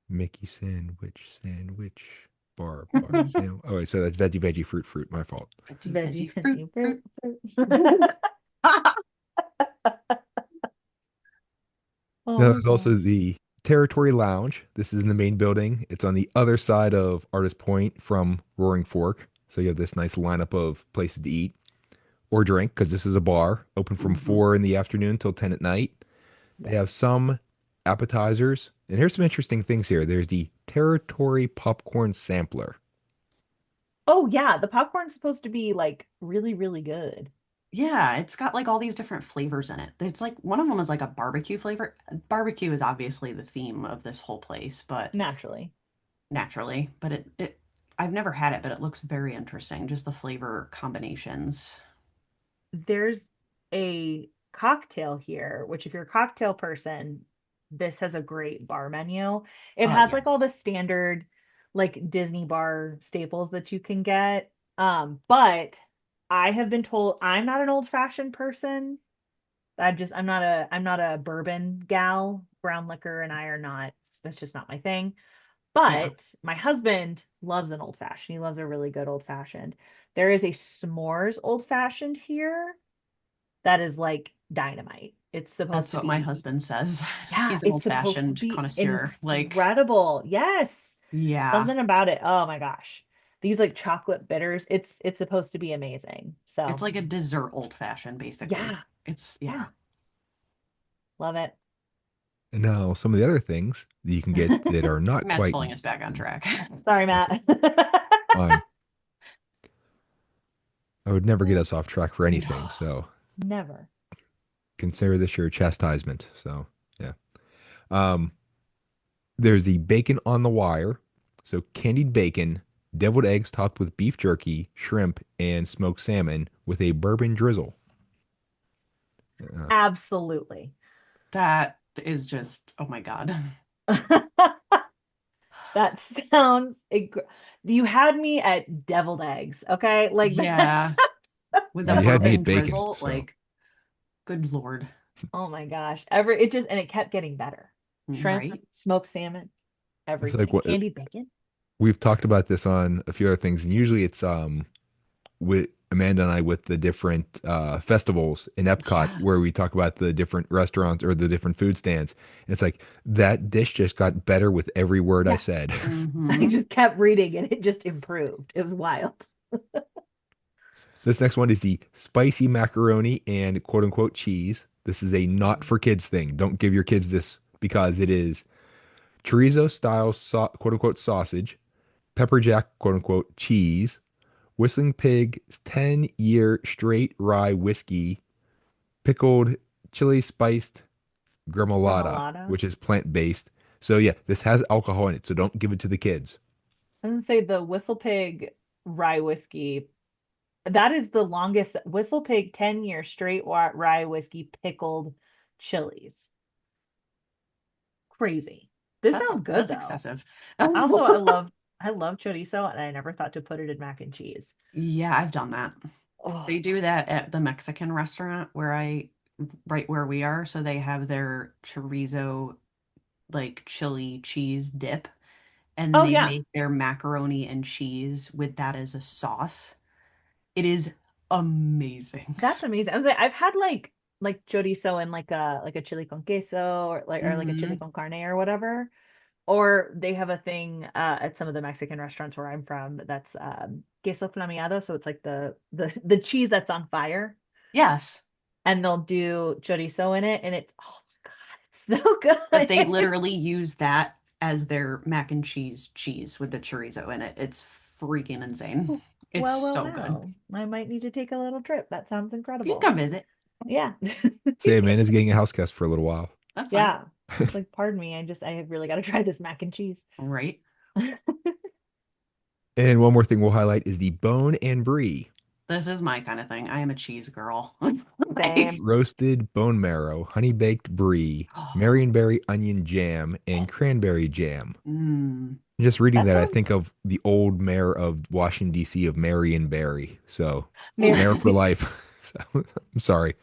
Speaker 1: Mickey bar sandwich. Oh, wait, so that's veggie fruit. My fault.
Speaker 2: Veggie,
Speaker 3: Veggie,
Speaker 2: veggie, fruit,
Speaker 3: veggie,
Speaker 2: fruit.
Speaker 3: fruit, fruit. Oh
Speaker 1: Now,
Speaker 3: my
Speaker 1: there's also
Speaker 3: gosh.
Speaker 1: the Territory Lounge. This is in the main building. It's on the other side of Artist Point from Roaring Fork. So you have this nice lineup of places to eat or drink because this is a bar open from
Speaker 2: Hmm.
Speaker 1: 4 in the afternoon till 10 at night. They
Speaker 3: Right.
Speaker 1: have some appetizers. And here's some interesting things here. There's the Territory Popcorn Sampler.
Speaker 3: Oh yeah, the popcorn's supposed to be like really, really good.
Speaker 2: Yeah, it's got like all these different flavors in it. It's like one of them is like a barbecue flavor. Barbecue is obviously the theme of this whole place, but
Speaker 3: Naturally.
Speaker 2: naturally, but it I've never had it, but it looks very interesting. Just the flavor combinations.
Speaker 3: There's a cocktail here, which if you're a cocktail person, this has a great bar menu. It has like all
Speaker 2: Yes.
Speaker 3: the standard like Disney bar staples that you can get. But I have been told I'm not an old-fashioned person. I'm not a bourbon gal. Brown liquor and I are not, that's just not my thing.
Speaker 2: Yeah.
Speaker 3: But my husband loves an old fashioned. He loves a really good old fashioned. There is a s'mores old fashioned here that is like dynamite. It's supposed
Speaker 2: That's
Speaker 3: to
Speaker 2: what my
Speaker 3: be,
Speaker 2: husband says.
Speaker 3: yeah,
Speaker 2: He's an
Speaker 3: it's supposed to
Speaker 2: old-fashioned
Speaker 3: be
Speaker 2: connoisseur. Like,
Speaker 3: incredible. Yes.
Speaker 2: yeah,
Speaker 3: Something about it. Oh my gosh. These like chocolate bitters. It's supposed to be amazing.
Speaker 2: it's
Speaker 3: So,
Speaker 2: like a dessert old-fashioned, basically.
Speaker 3: yeah.
Speaker 2: It's
Speaker 3: Yeah.
Speaker 2: yeah.
Speaker 3: Love it.
Speaker 1: And now some of the other things that you can get that are not
Speaker 2: Matt's
Speaker 1: quite
Speaker 2: pulling us back on track.
Speaker 3: Sorry,
Speaker 1: okay,
Speaker 3: Matt.
Speaker 1: fine. I would never get us off track for anything.
Speaker 2: No.
Speaker 1: So
Speaker 3: Never.
Speaker 1: consider this your chastisement. So yeah. Um, there's the bacon on the wire. So candied bacon, deviled eggs topped with beef jerky, shrimp, and smoked salmon with a bourbon drizzle. Uh,
Speaker 3: Absolutely.
Speaker 2: That is just, oh my God.
Speaker 3: That sounds you had me at deviled eggs, okay? Like that
Speaker 2: Yeah.
Speaker 3: sounds
Speaker 2: With
Speaker 1: well,
Speaker 2: a
Speaker 1: you had me
Speaker 2: bourbon
Speaker 1: at bacon.
Speaker 2: drizzle,
Speaker 1: So
Speaker 2: like, good Lord.
Speaker 3: oh my gosh. It kept getting better. Shrimp,
Speaker 2: Right?
Speaker 3: smoked salmon,
Speaker 1: it's like
Speaker 3: everything.
Speaker 1: what
Speaker 3: Candied bacon.
Speaker 1: we've talked about this on a few other things, and usually it's with Amanda and I with the different festivals in Epcot
Speaker 2: Yeah.
Speaker 1: where we talk about the different restaurants or the different food stands. And it's like that dish just got better with every word I
Speaker 3: Yeah.
Speaker 1: said.
Speaker 3: I
Speaker 2: Hmm.
Speaker 3: just kept reading and it just improved. It was wild.
Speaker 1: This next one is the spicy macaroni and quote unquote cheese. This is a not
Speaker 3: Mm.
Speaker 1: for kids thing. Don't give your kids this because it is chorizo style quote unquote sausage, pepper jack quote unquote cheese, whistling pig 10-year straight rye whiskey, pickled chili spiced gremolata,
Speaker 3: Remoulade.
Speaker 1: which is plant based. So yeah, this has alcohol in it, so don't give it to the kids.
Speaker 3: I'm gonna say the Whistle Pig rye whiskey. That is the longest Whistle Pig 10-year straight rye whiskey pickled chilies. Crazy. This sounds good
Speaker 2: That's
Speaker 3: though.
Speaker 2: excessive.
Speaker 3: Also, I love chorizo and I never thought to put it in mac and cheese.
Speaker 2: Yeah, I've done that. They
Speaker 3: Oh,
Speaker 2: do that at the Mexican restaurant right where we are. So they have their chorizo, like chili cheese dip, and
Speaker 3: oh
Speaker 2: they
Speaker 3: yeah.
Speaker 2: make their macaroni and cheese with that as a sauce. It is amazing.
Speaker 3: That's amazing. I was like, I've had like chorizo and like a chili con queso or like a chili
Speaker 2: Hmm.
Speaker 3: con carne or whatever. Or they have a thing at some of the Mexican restaurants where I'm from that's queso flameado, so it's like the cheese that's on fire,
Speaker 2: Yes,
Speaker 3: and they'll do chorizo in it, and it's oh my God, it's so
Speaker 2: but they
Speaker 3: good.
Speaker 2: literally use that as their mac and cheese with the chorizo in it. It's freaking insane. It's
Speaker 3: Well, we'll
Speaker 2: so good.
Speaker 3: know. I might need to take a little trip. That sounds
Speaker 2: You can
Speaker 3: incredible.
Speaker 2: come visit.
Speaker 3: Yeah.
Speaker 1: Say Amanda's getting a house guest for a little while.
Speaker 2: That's fine.
Speaker 3: Yeah. It's like, pardon me, I have really got to try this mac and cheese.
Speaker 2: Right.
Speaker 1: And one more thing we'll highlight is the bone and brie.
Speaker 2: This is my kind of thing. I am a cheese girl.
Speaker 3: Same.
Speaker 2: Like,
Speaker 1: Roasted bone marrow, honey baked brie,
Speaker 2: oh,
Speaker 1: marionberry onion jam, and cranberry jam.
Speaker 2: mm,
Speaker 1: Just reading
Speaker 3: That
Speaker 1: that, I
Speaker 3: sounds
Speaker 1: think of the old mayor of Washington, D.C., of Marion Barry. So,
Speaker 2: oof.
Speaker 1: mayor for
Speaker 3: Mary.
Speaker 1: life. So, I'm sorry.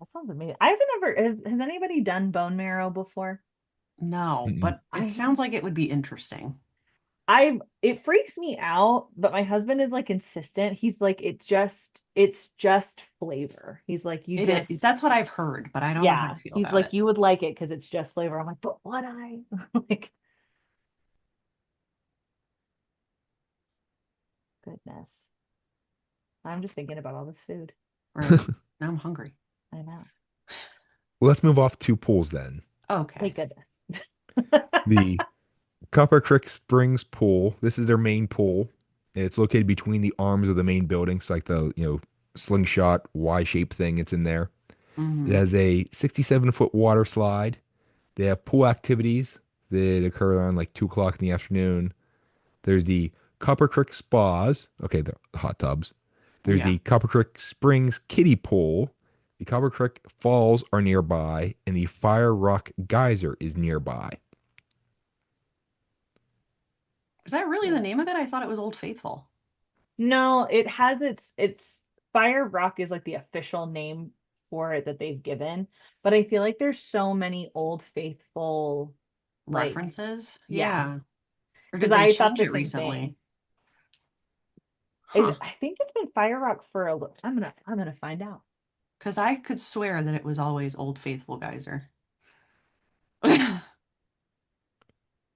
Speaker 3: That sounds amazing. I haven't ever, has anybody done bone marrow before?
Speaker 2: No,
Speaker 1: Mm-mm.
Speaker 2: but it
Speaker 3: I
Speaker 2: sounds like it would be interesting.
Speaker 3: it freaks me out, but my husband is like insistent. He's like, it's just flavor. He's like, you
Speaker 2: It is.
Speaker 3: just,
Speaker 2: That's what I've heard, but I don't know how I
Speaker 3: yeah.
Speaker 2: feel
Speaker 3: He's
Speaker 2: about
Speaker 3: like,
Speaker 2: it.
Speaker 3: you would like it because it's just flavor. I'm like, but what I like, goodness. I'm just thinking about all this food.
Speaker 2: Right. Now I'm hungry.
Speaker 3: I know.
Speaker 1: Well, let's move off to pools then.
Speaker 3: Thank
Speaker 2: Okay.
Speaker 3: goodness.
Speaker 1: The Copper Creek Springs pool. This is their main pool. It's located between the arms of the main building. It's like the, slingshot Y-shaped thing. It's in there. It
Speaker 2: Hmm.
Speaker 1: has a 67-foot water slide. They have pool activities that occur around like 2 o'clock in the afternoon. There's the Copper Creek Spas. Okay, the hot tubs. There's
Speaker 2: Yeah.
Speaker 1: the Copper Creek Springs Kiddie Pool. The Copper Creek Falls are nearby, and the Fire Rock Geyser is nearby.
Speaker 2: Is that really the
Speaker 3: Cool.
Speaker 2: name of it? I thought it was Old Faithful.
Speaker 3: No, it has its Fire Rock is like the official name for it that they've given, but I feel like there's so many Old Faithful like
Speaker 2: References?
Speaker 3: yeah,
Speaker 2: Yeah. Or
Speaker 3: because
Speaker 2: did they
Speaker 3: I thought
Speaker 2: change
Speaker 3: the
Speaker 2: it
Speaker 3: same
Speaker 2: recently?
Speaker 3: thing.
Speaker 2: Huh.
Speaker 3: I think it's been Fire Rock for a little. I'm gonna find out.
Speaker 2: Because I could swear that it was always Old Faithful Geyser.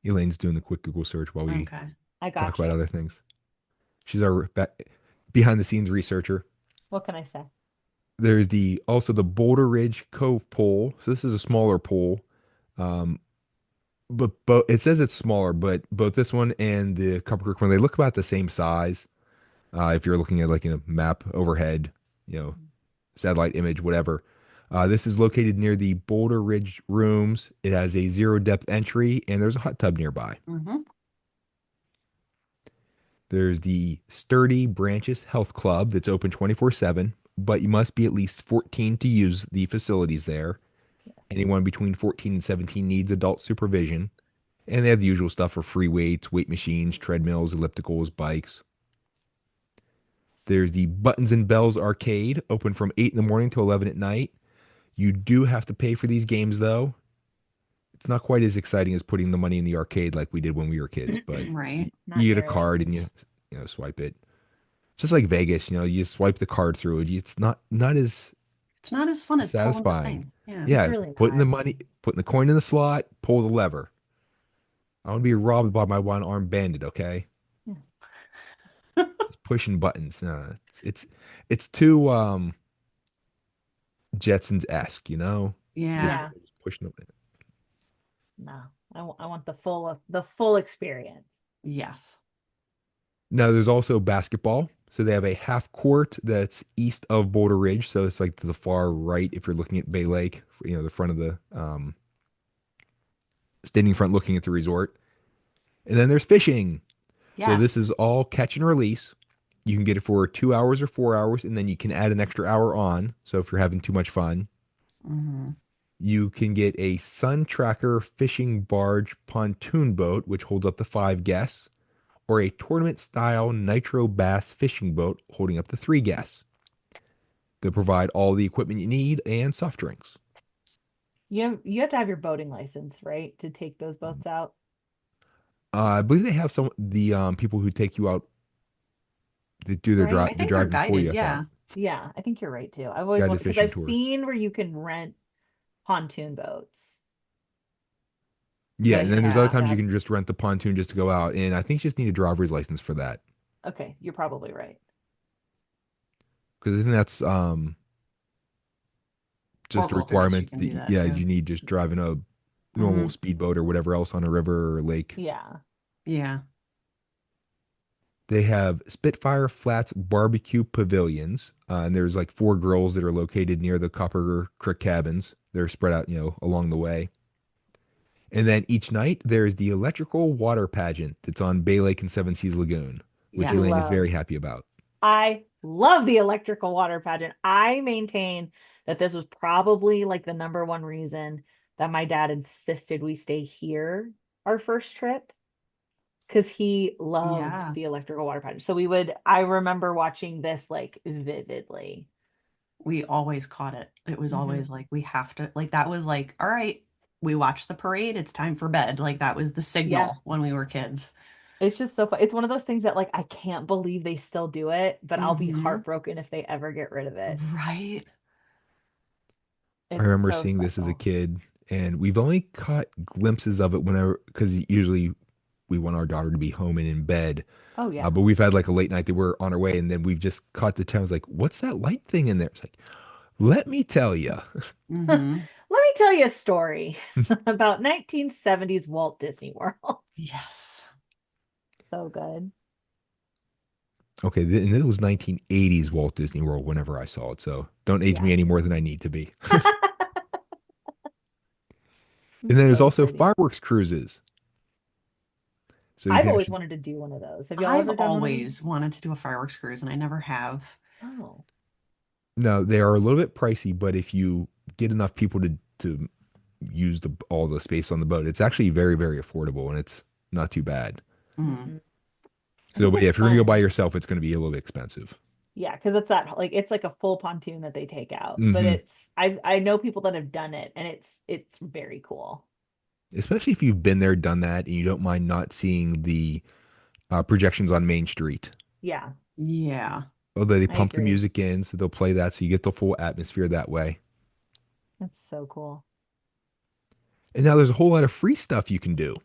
Speaker 1: Elaine's doing the quick Google search while we
Speaker 2: Okay.
Speaker 3: I
Speaker 1: talk
Speaker 3: got
Speaker 1: about
Speaker 3: you.
Speaker 1: other things. She's our behind the scenes researcher.
Speaker 3: What can I say?
Speaker 1: There's the also the Boulder Ridge Cove pool. So this is a smaller pool. Um, but both it says it's smaller, but both this one and the Copper Creek one, they look about the same size. If you're looking at like in a map overhead, you know, satellite image, whatever. This is located near the Boulder Ridge Rooms. It has a zero depth entry, and there's a hot tub nearby.
Speaker 2: Hmm.
Speaker 1: There's the Sturdy Branches Health Club that's open 24/7, but you must be at least 14 to use the facilities there. Anyone between 14 and 17 needs adult supervision. And they have the usual stuff for free weights, weight machines, treadmills, ellipticals, bikes. There's the Buttons and Bells Arcade, open from 8 in the morning to 11 at night. You do have to pay for these games, though. It's not quite as exciting as putting the money in the arcade like we did when we were kids, but
Speaker 2: Right.
Speaker 3: Not
Speaker 1: you get a
Speaker 3: nearly.
Speaker 1: card and swipe it. Just like Vegas, you swipe the card through it. It's not as
Speaker 2: It's not as fun as pulling the
Speaker 1: satisfying.
Speaker 2: thing. Yeah.
Speaker 3: It's
Speaker 1: Yeah,
Speaker 3: really
Speaker 1: putting the
Speaker 3: not.
Speaker 1: money, putting the coin in the slot, pull the lever. I want to be robbed by my one-armed bandit, okay?
Speaker 3: Yeah.
Speaker 1: Just pushing buttons. It's too Jetsons-esque, you know? Just,
Speaker 2: Yeah.
Speaker 3: Yeah.
Speaker 1: just pushing them.
Speaker 3: No. I want the full experience.
Speaker 2: Yes.
Speaker 1: Now there's also basketball. So they have a half court that's east of Boulder Ridge. So it's like to the far right if you're looking at Bay Lake, the front of the standing front looking at the resort. And then there's fishing. So this
Speaker 2: Yes.
Speaker 1: is all catch and release. You can get it for 2 hours or 4 hours, and then you can add an extra hour on. So if you're having too much fun,
Speaker 2: Hmm.
Speaker 1: you can get a Sun Tracker fishing barge pontoon boat, which holds up to 5 guests, or a tournament style nitro bass fishing boat holding up to 3 guests. They provide all the equipment you need and soft drinks.
Speaker 3: You have to have your boating license, right, to take those boats out.
Speaker 1: I believe they have some the people who take you out that do their
Speaker 3: Right?
Speaker 1: drive
Speaker 2: I
Speaker 1: the
Speaker 2: think they're
Speaker 1: driving for
Speaker 2: guided.
Speaker 1: you. I thought
Speaker 2: Yeah.
Speaker 3: Yeah, I think you're right too. I've always
Speaker 1: guided
Speaker 3: wondered because
Speaker 1: fishing
Speaker 3: I've
Speaker 1: tour.
Speaker 3: seen where you can rent pontoon boats,
Speaker 1: Yeah,
Speaker 3: but
Speaker 1: and
Speaker 3: you
Speaker 1: then there's
Speaker 3: have
Speaker 1: other
Speaker 2: Yeah.
Speaker 3: to
Speaker 1: times you
Speaker 3: have.
Speaker 1: can just rent the pontoon just to go out, and I think you just need a driver's license for that
Speaker 3: Okay, you're probably right.
Speaker 1: because I think that's
Speaker 2: Or
Speaker 1: just a
Speaker 2: wilderness, you
Speaker 1: requirement.
Speaker 2: can do that
Speaker 1: Yeah,
Speaker 2: too.
Speaker 1: you need just driving a normal
Speaker 2: Hmm.
Speaker 1: speedboat or whatever else on a river or lake.
Speaker 3: Yeah.
Speaker 2: Yeah.
Speaker 1: They have Spitfire Flats barbecue pavilions, and there's like four girls that are located near the Copper Creek cabins. They're spread out, along the way. And then each night there's the electrical water pageant that's on Bay Lake and Seven Seas Lagoon, which Elaine is
Speaker 2: Yes.
Speaker 3: Love.
Speaker 1: very happy about.
Speaker 3: I love the electrical water pageant. I maintain that this was probably like the number one reason that my dad insisted we stay here our first trip because he loved
Speaker 2: Yeah.
Speaker 3: the electrical water pageant. So we would, I remember watching this like vividly.
Speaker 2: We always caught it. It was
Speaker 3: Hmm.
Speaker 2: always like, we have to, like, that was like, all right, we watched the parade. It's time for bed. Like, that was the
Speaker 3: Yeah.
Speaker 2: signal when we were kids.
Speaker 3: It's just so fun. It's one of those things that like I can't believe they still do it, but I'll be
Speaker 2: Hmm.
Speaker 3: heartbroken if they ever get rid of it.
Speaker 2: Right.
Speaker 1: I
Speaker 3: It's
Speaker 1: remember
Speaker 3: so
Speaker 1: seeing this as a
Speaker 3: special.
Speaker 1: kid, and we've only caught glimpses of it whenever, because usually we want our daughter to be home and in bed.
Speaker 3: Oh yeah.
Speaker 1: But we've had like a late night that we're on our way, and then we've just caught the channels like, what's that light thing in there? It's like, let me tell you.
Speaker 3: Let
Speaker 2: Hmm.
Speaker 3: me tell you a story about 1970s Walt Disney World.
Speaker 2: Yes.
Speaker 3: So good.
Speaker 1: Okay, and it was 1980s Walt Disney World whenever I saw it, so don't age
Speaker 3: Yeah.
Speaker 1: me any more than I need to be. And then there's
Speaker 3: So
Speaker 1: also
Speaker 3: pretty.
Speaker 1: fireworks cruises, so you
Speaker 3: I've
Speaker 1: can
Speaker 3: always
Speaker 1: actually.
Speaker 3: wanted to do one of those. Have y'all
Speaker 2: I've
Speaker 3: ever done one of those?
Speaker 2: always wanted to do a fireworks cruise and I never have.
Speaker 3: Oh,
Speaker 1: No, they are a little bit pricey, but if you get enough people to use all the space on the boat, it's actually very, very affordable and it's not too bad.
Speaker 2: Mm.
Speaker 3: hmm. I
Speaker 1: So,
Speaker 3: think
Speaker 1: but yeah,
Speaker 3: it's
Speaker 1: if you're gonna go by
Speaker 3: fun.
Speaker 1: yourself, it's gonna be a little bit expensive.
Speaker 3: Yeah, because it's that like it's like a full pontoon that they take out. But
Speaker 1: Hmm.
Speaker 3: it's I know people that have done it and it's very cool.
Speaker 1: Especially if you've been there, done that, and you don't mind not seeing the projections on Main Street.
Speaker 3: Yeah,
Speaker 2: Yeah.
Speaker 1: Although they
Speaker 3: I
Speaker 1: pump the
Speaker 3: agree.
Speaker 1: music in, so they'll play that, so you get the full atmosphere that way.
Speaker 3: That's so cool.
Speaker 1: And now there's a whole lot of free stuff you can do.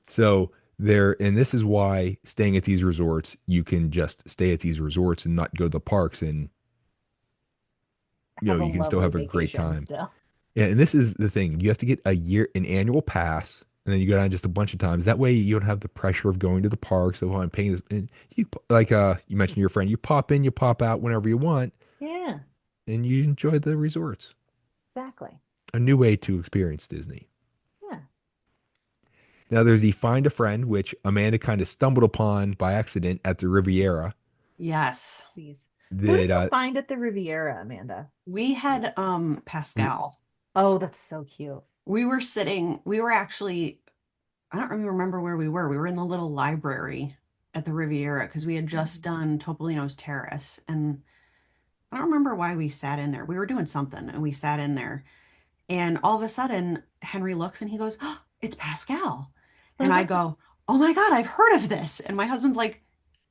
Speaker 1: So and this is why staying at these resorts, you can just stay at these resorts and not go to the parks, and
Speaker 3: Have a
Speaker 1: you can still
Speaker 3: lovely
Speaker 1: have a great
Speaker 3: vacation
Speaker 1: time.
Speaker 3: still.
Speaker 1: Yeah, and this is the thing. You have to get an annual pass, and then you go down just a bunch of times. That way you don't have the pressure of going to the parks. So I'm paying this, and you mentioned your friend, you pop in, you pop out whenever you want,
Speaker 3: Yeah,
Speaker 1: and you enjoy the resorts.
Speaker 3: exactly.
Speaker 1: A new way to experience Disney.
Speaker 3: Yeah.
Speaker 1: Now there's the Find a Friend, which Amanda kind of stumbled upon by accident at the Riviera.
Speaker 2: Yes.
Speaker 3: Please. Who did
Speaker 1: That
Speaker 3: you find at the Riviera, Amanda?
Speaker 2: We had
Speaker 1: was it,
Speaker 2: Pascal.
Speaker 3: Oh, that's so cute.
Speaker 2: We were actually, I don't even remember where we were. We were in the little library at the Riviera because we had just
Speaker 3: Mhm.
Speaker 2: done Topolino's Terrace. And I don't remember why we sat in there. We were doing something and we sat in there. And all of a sudden, Henry looks and he goes, oh, it's Pascal. And I go, oh my God, I've heard of this. And my husband's like,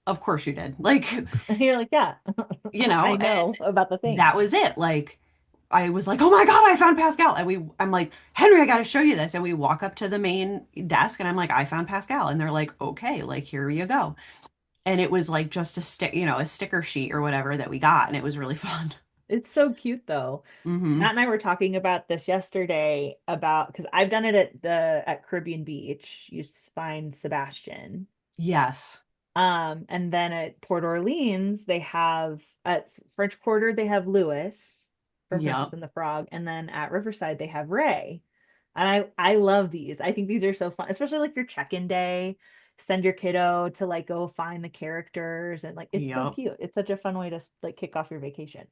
Speaker 2: of course you did. Like,
Speaker 3: And you're like, yeah, I
Speaker 2: and
Speaker 3: know about the thing.
Speaker 2: that was it. Like, I was like, oh my God, I found Pascal. I'm like, Henry, I got to show you this. And we walk up to the main desk and I'm like, I found Pascal. And they're like, okay, like, here you go. And it was like just a sticker sheet or whatever that we got. And it was really fun.
Speaker 3: It's so cute though. Matt
Speaker 2: Hmm.
Speaker 3: and I were talking about this yesterday about because I've done it at Caribbean Beach. You find Sebastian.
Speaker 2: Yes.
Speaker 3: And then at Port Orleans, they have at French Quarter, they have Lewis from Princess
Speaker 2: Yep.
Speaker 3: and the Frog, and then at Riverside they have Ray. And I love these. I think these are so fun, especially like your check-in day. Send your kiddo to like go find the characters and like it's so
Speaker 2: Yep.
Speaker 3: cute. It's such a fun way to like kick off your vacation.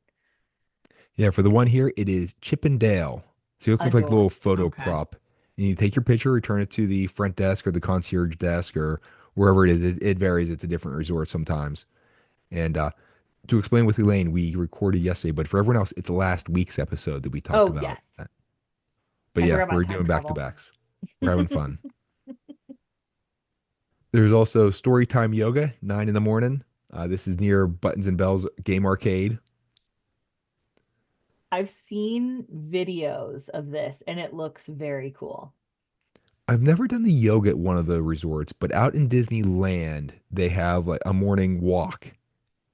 Speaker 1: yeah, for the one here, it is Chip and Dale. So you're looking for like a
Speaker 3: Adore.
Speaker 1: little photo
Speaker 2: Okay.
Speaker 1: prop. And you take your picture, return it to the front desk or the concierge desk or wherever it is. It varies at the different resorts sometimes. And to explain with Elaine, we recorded yesterday, but for everyone else, it's last week's episode that we talked
Speaker 3: Oh,
Speaker 1: about.
Speaker 3: yes.
Speaker 1: But
Speaker 3: I
Speaker 1: yeah,
Speaker 3: forgot about
Speaker 1: we're
Speaker 3: time
Speaker 1: doing back to
Speaker 3: travel.
Speaker 1: backs. We're having fun. There's also Storytime Yoga, 9 in the morning. This is near Buttons and Bells Game Arcade.
Speaker 3: I've seen videos of this and it looks very cool.
Speaker 1: I've never done the yoga at one of the resorts, but out in Disneyland, they have like a morning walk.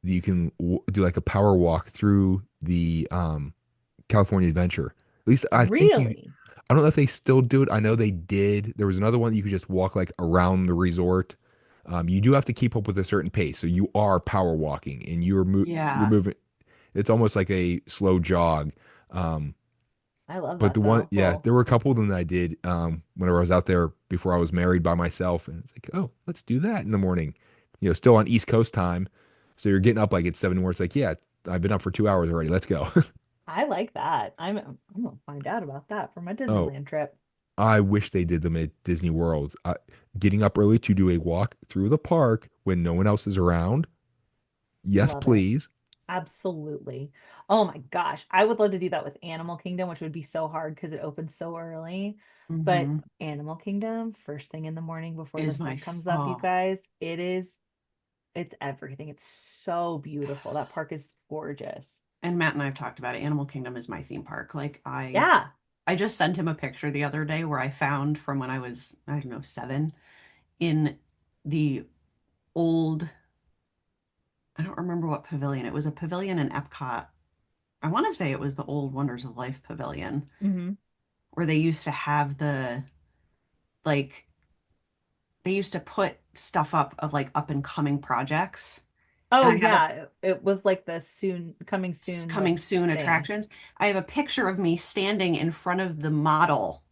Speaker 1: You can do like a power walk through the California Adventure. At least I think you.
Speaker 3: Really?
Speaker 1: I don't know if they still do it. I know they did. There was another one that you could just walk like around the resort. You do have to keep up with a certain pace, so you are power walking and you're
Speaker 2: Yeah.
Speaker 1: moving. It's almost like a slow jog. Um,
Speaker 3: I love
Speaker 1: but
Speaker 3: that
Speaker 1: the one,
Speaker 3: though.
Speaker 1: yeah,
Speaker 3: Cool.
Speaker 1: there were a couple of them that I did whenever I was out there before I was married by myself, and it's like, oh, let's do that in the morning. Still on East Coast time, so you're getting up like at 7 where it's like, yeah, I've been up for 2 hours already. Let's go.
Speaker 3: I like that. I'm gonna find out about that for my
Speaker 1: Oh,
Speaker 3: Disneyland trip.
Speaker 1: I wish they did them at Disney World. Getting up early to do a walk through the park when no one else is around. Yes,
Speaker 3: Love it.
Speaker 1: please.
Speaker 3: Absolutely. Oh my gosh. I would love to do that with Animal Kingdom, which would be so hard because it opens so early. But
Speaker 2: Hmm.
Speaker 3: Animal Kingdom, first thing in the morning before the
Speaker 2: Is
Speaker 3: sun comes up, you guys, it's everything. It's so beautiful. That park is gorgeous.
Speaker 2: and Matt and I have talked about it. Animal Kingdom is my theme park. Like
Speaker 3: Yeah.
Speaker 2: I just sent him a picture the other day where I found from when I was, I don't know, 7 in the old, I don't remember what pavilion. It was a pavilion in Epcot. I want to say it was the old Wonders of Life pavilion
Speaker 3: Hmm.
Speaker 2: where they used to have like, they used to put stuff up of like up and coming projects. And
Speaker 3: Oh
Speaker 2: I have a
Speaker 3: yeah. It was like the coming soon like
Speaker 2: coming soon
Speaker 3: thing.
Speaker 2: attractions. I have a picture of me standing in front of the model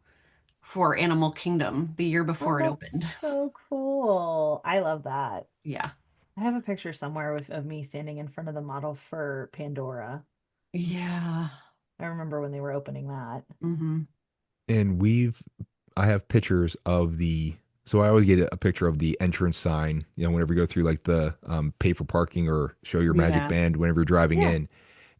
Speaker 2: for Animal Kingdom the year
Speaker 3: Oh,
Speaker 2: before it opened.
Speaker 3: that's so cool. I love that.
Speaker 2: Yeah.
Speaker 3: I have a picture somewhere of me standing in front of the model for Pandora.
Speaker 2: Yeah.
Speaker 3: I remember when they were opening that.
Speaker 2: Hmm.
Speaker 1: And I have pictures of so I always get a picture of the entrance sign, whenever you go through like the pay for parking or show your magic
Speaker 2: Yeah.
Speaker 1: band whenever you're driving
Speaker 3: Yeah.
Speaker 1: in.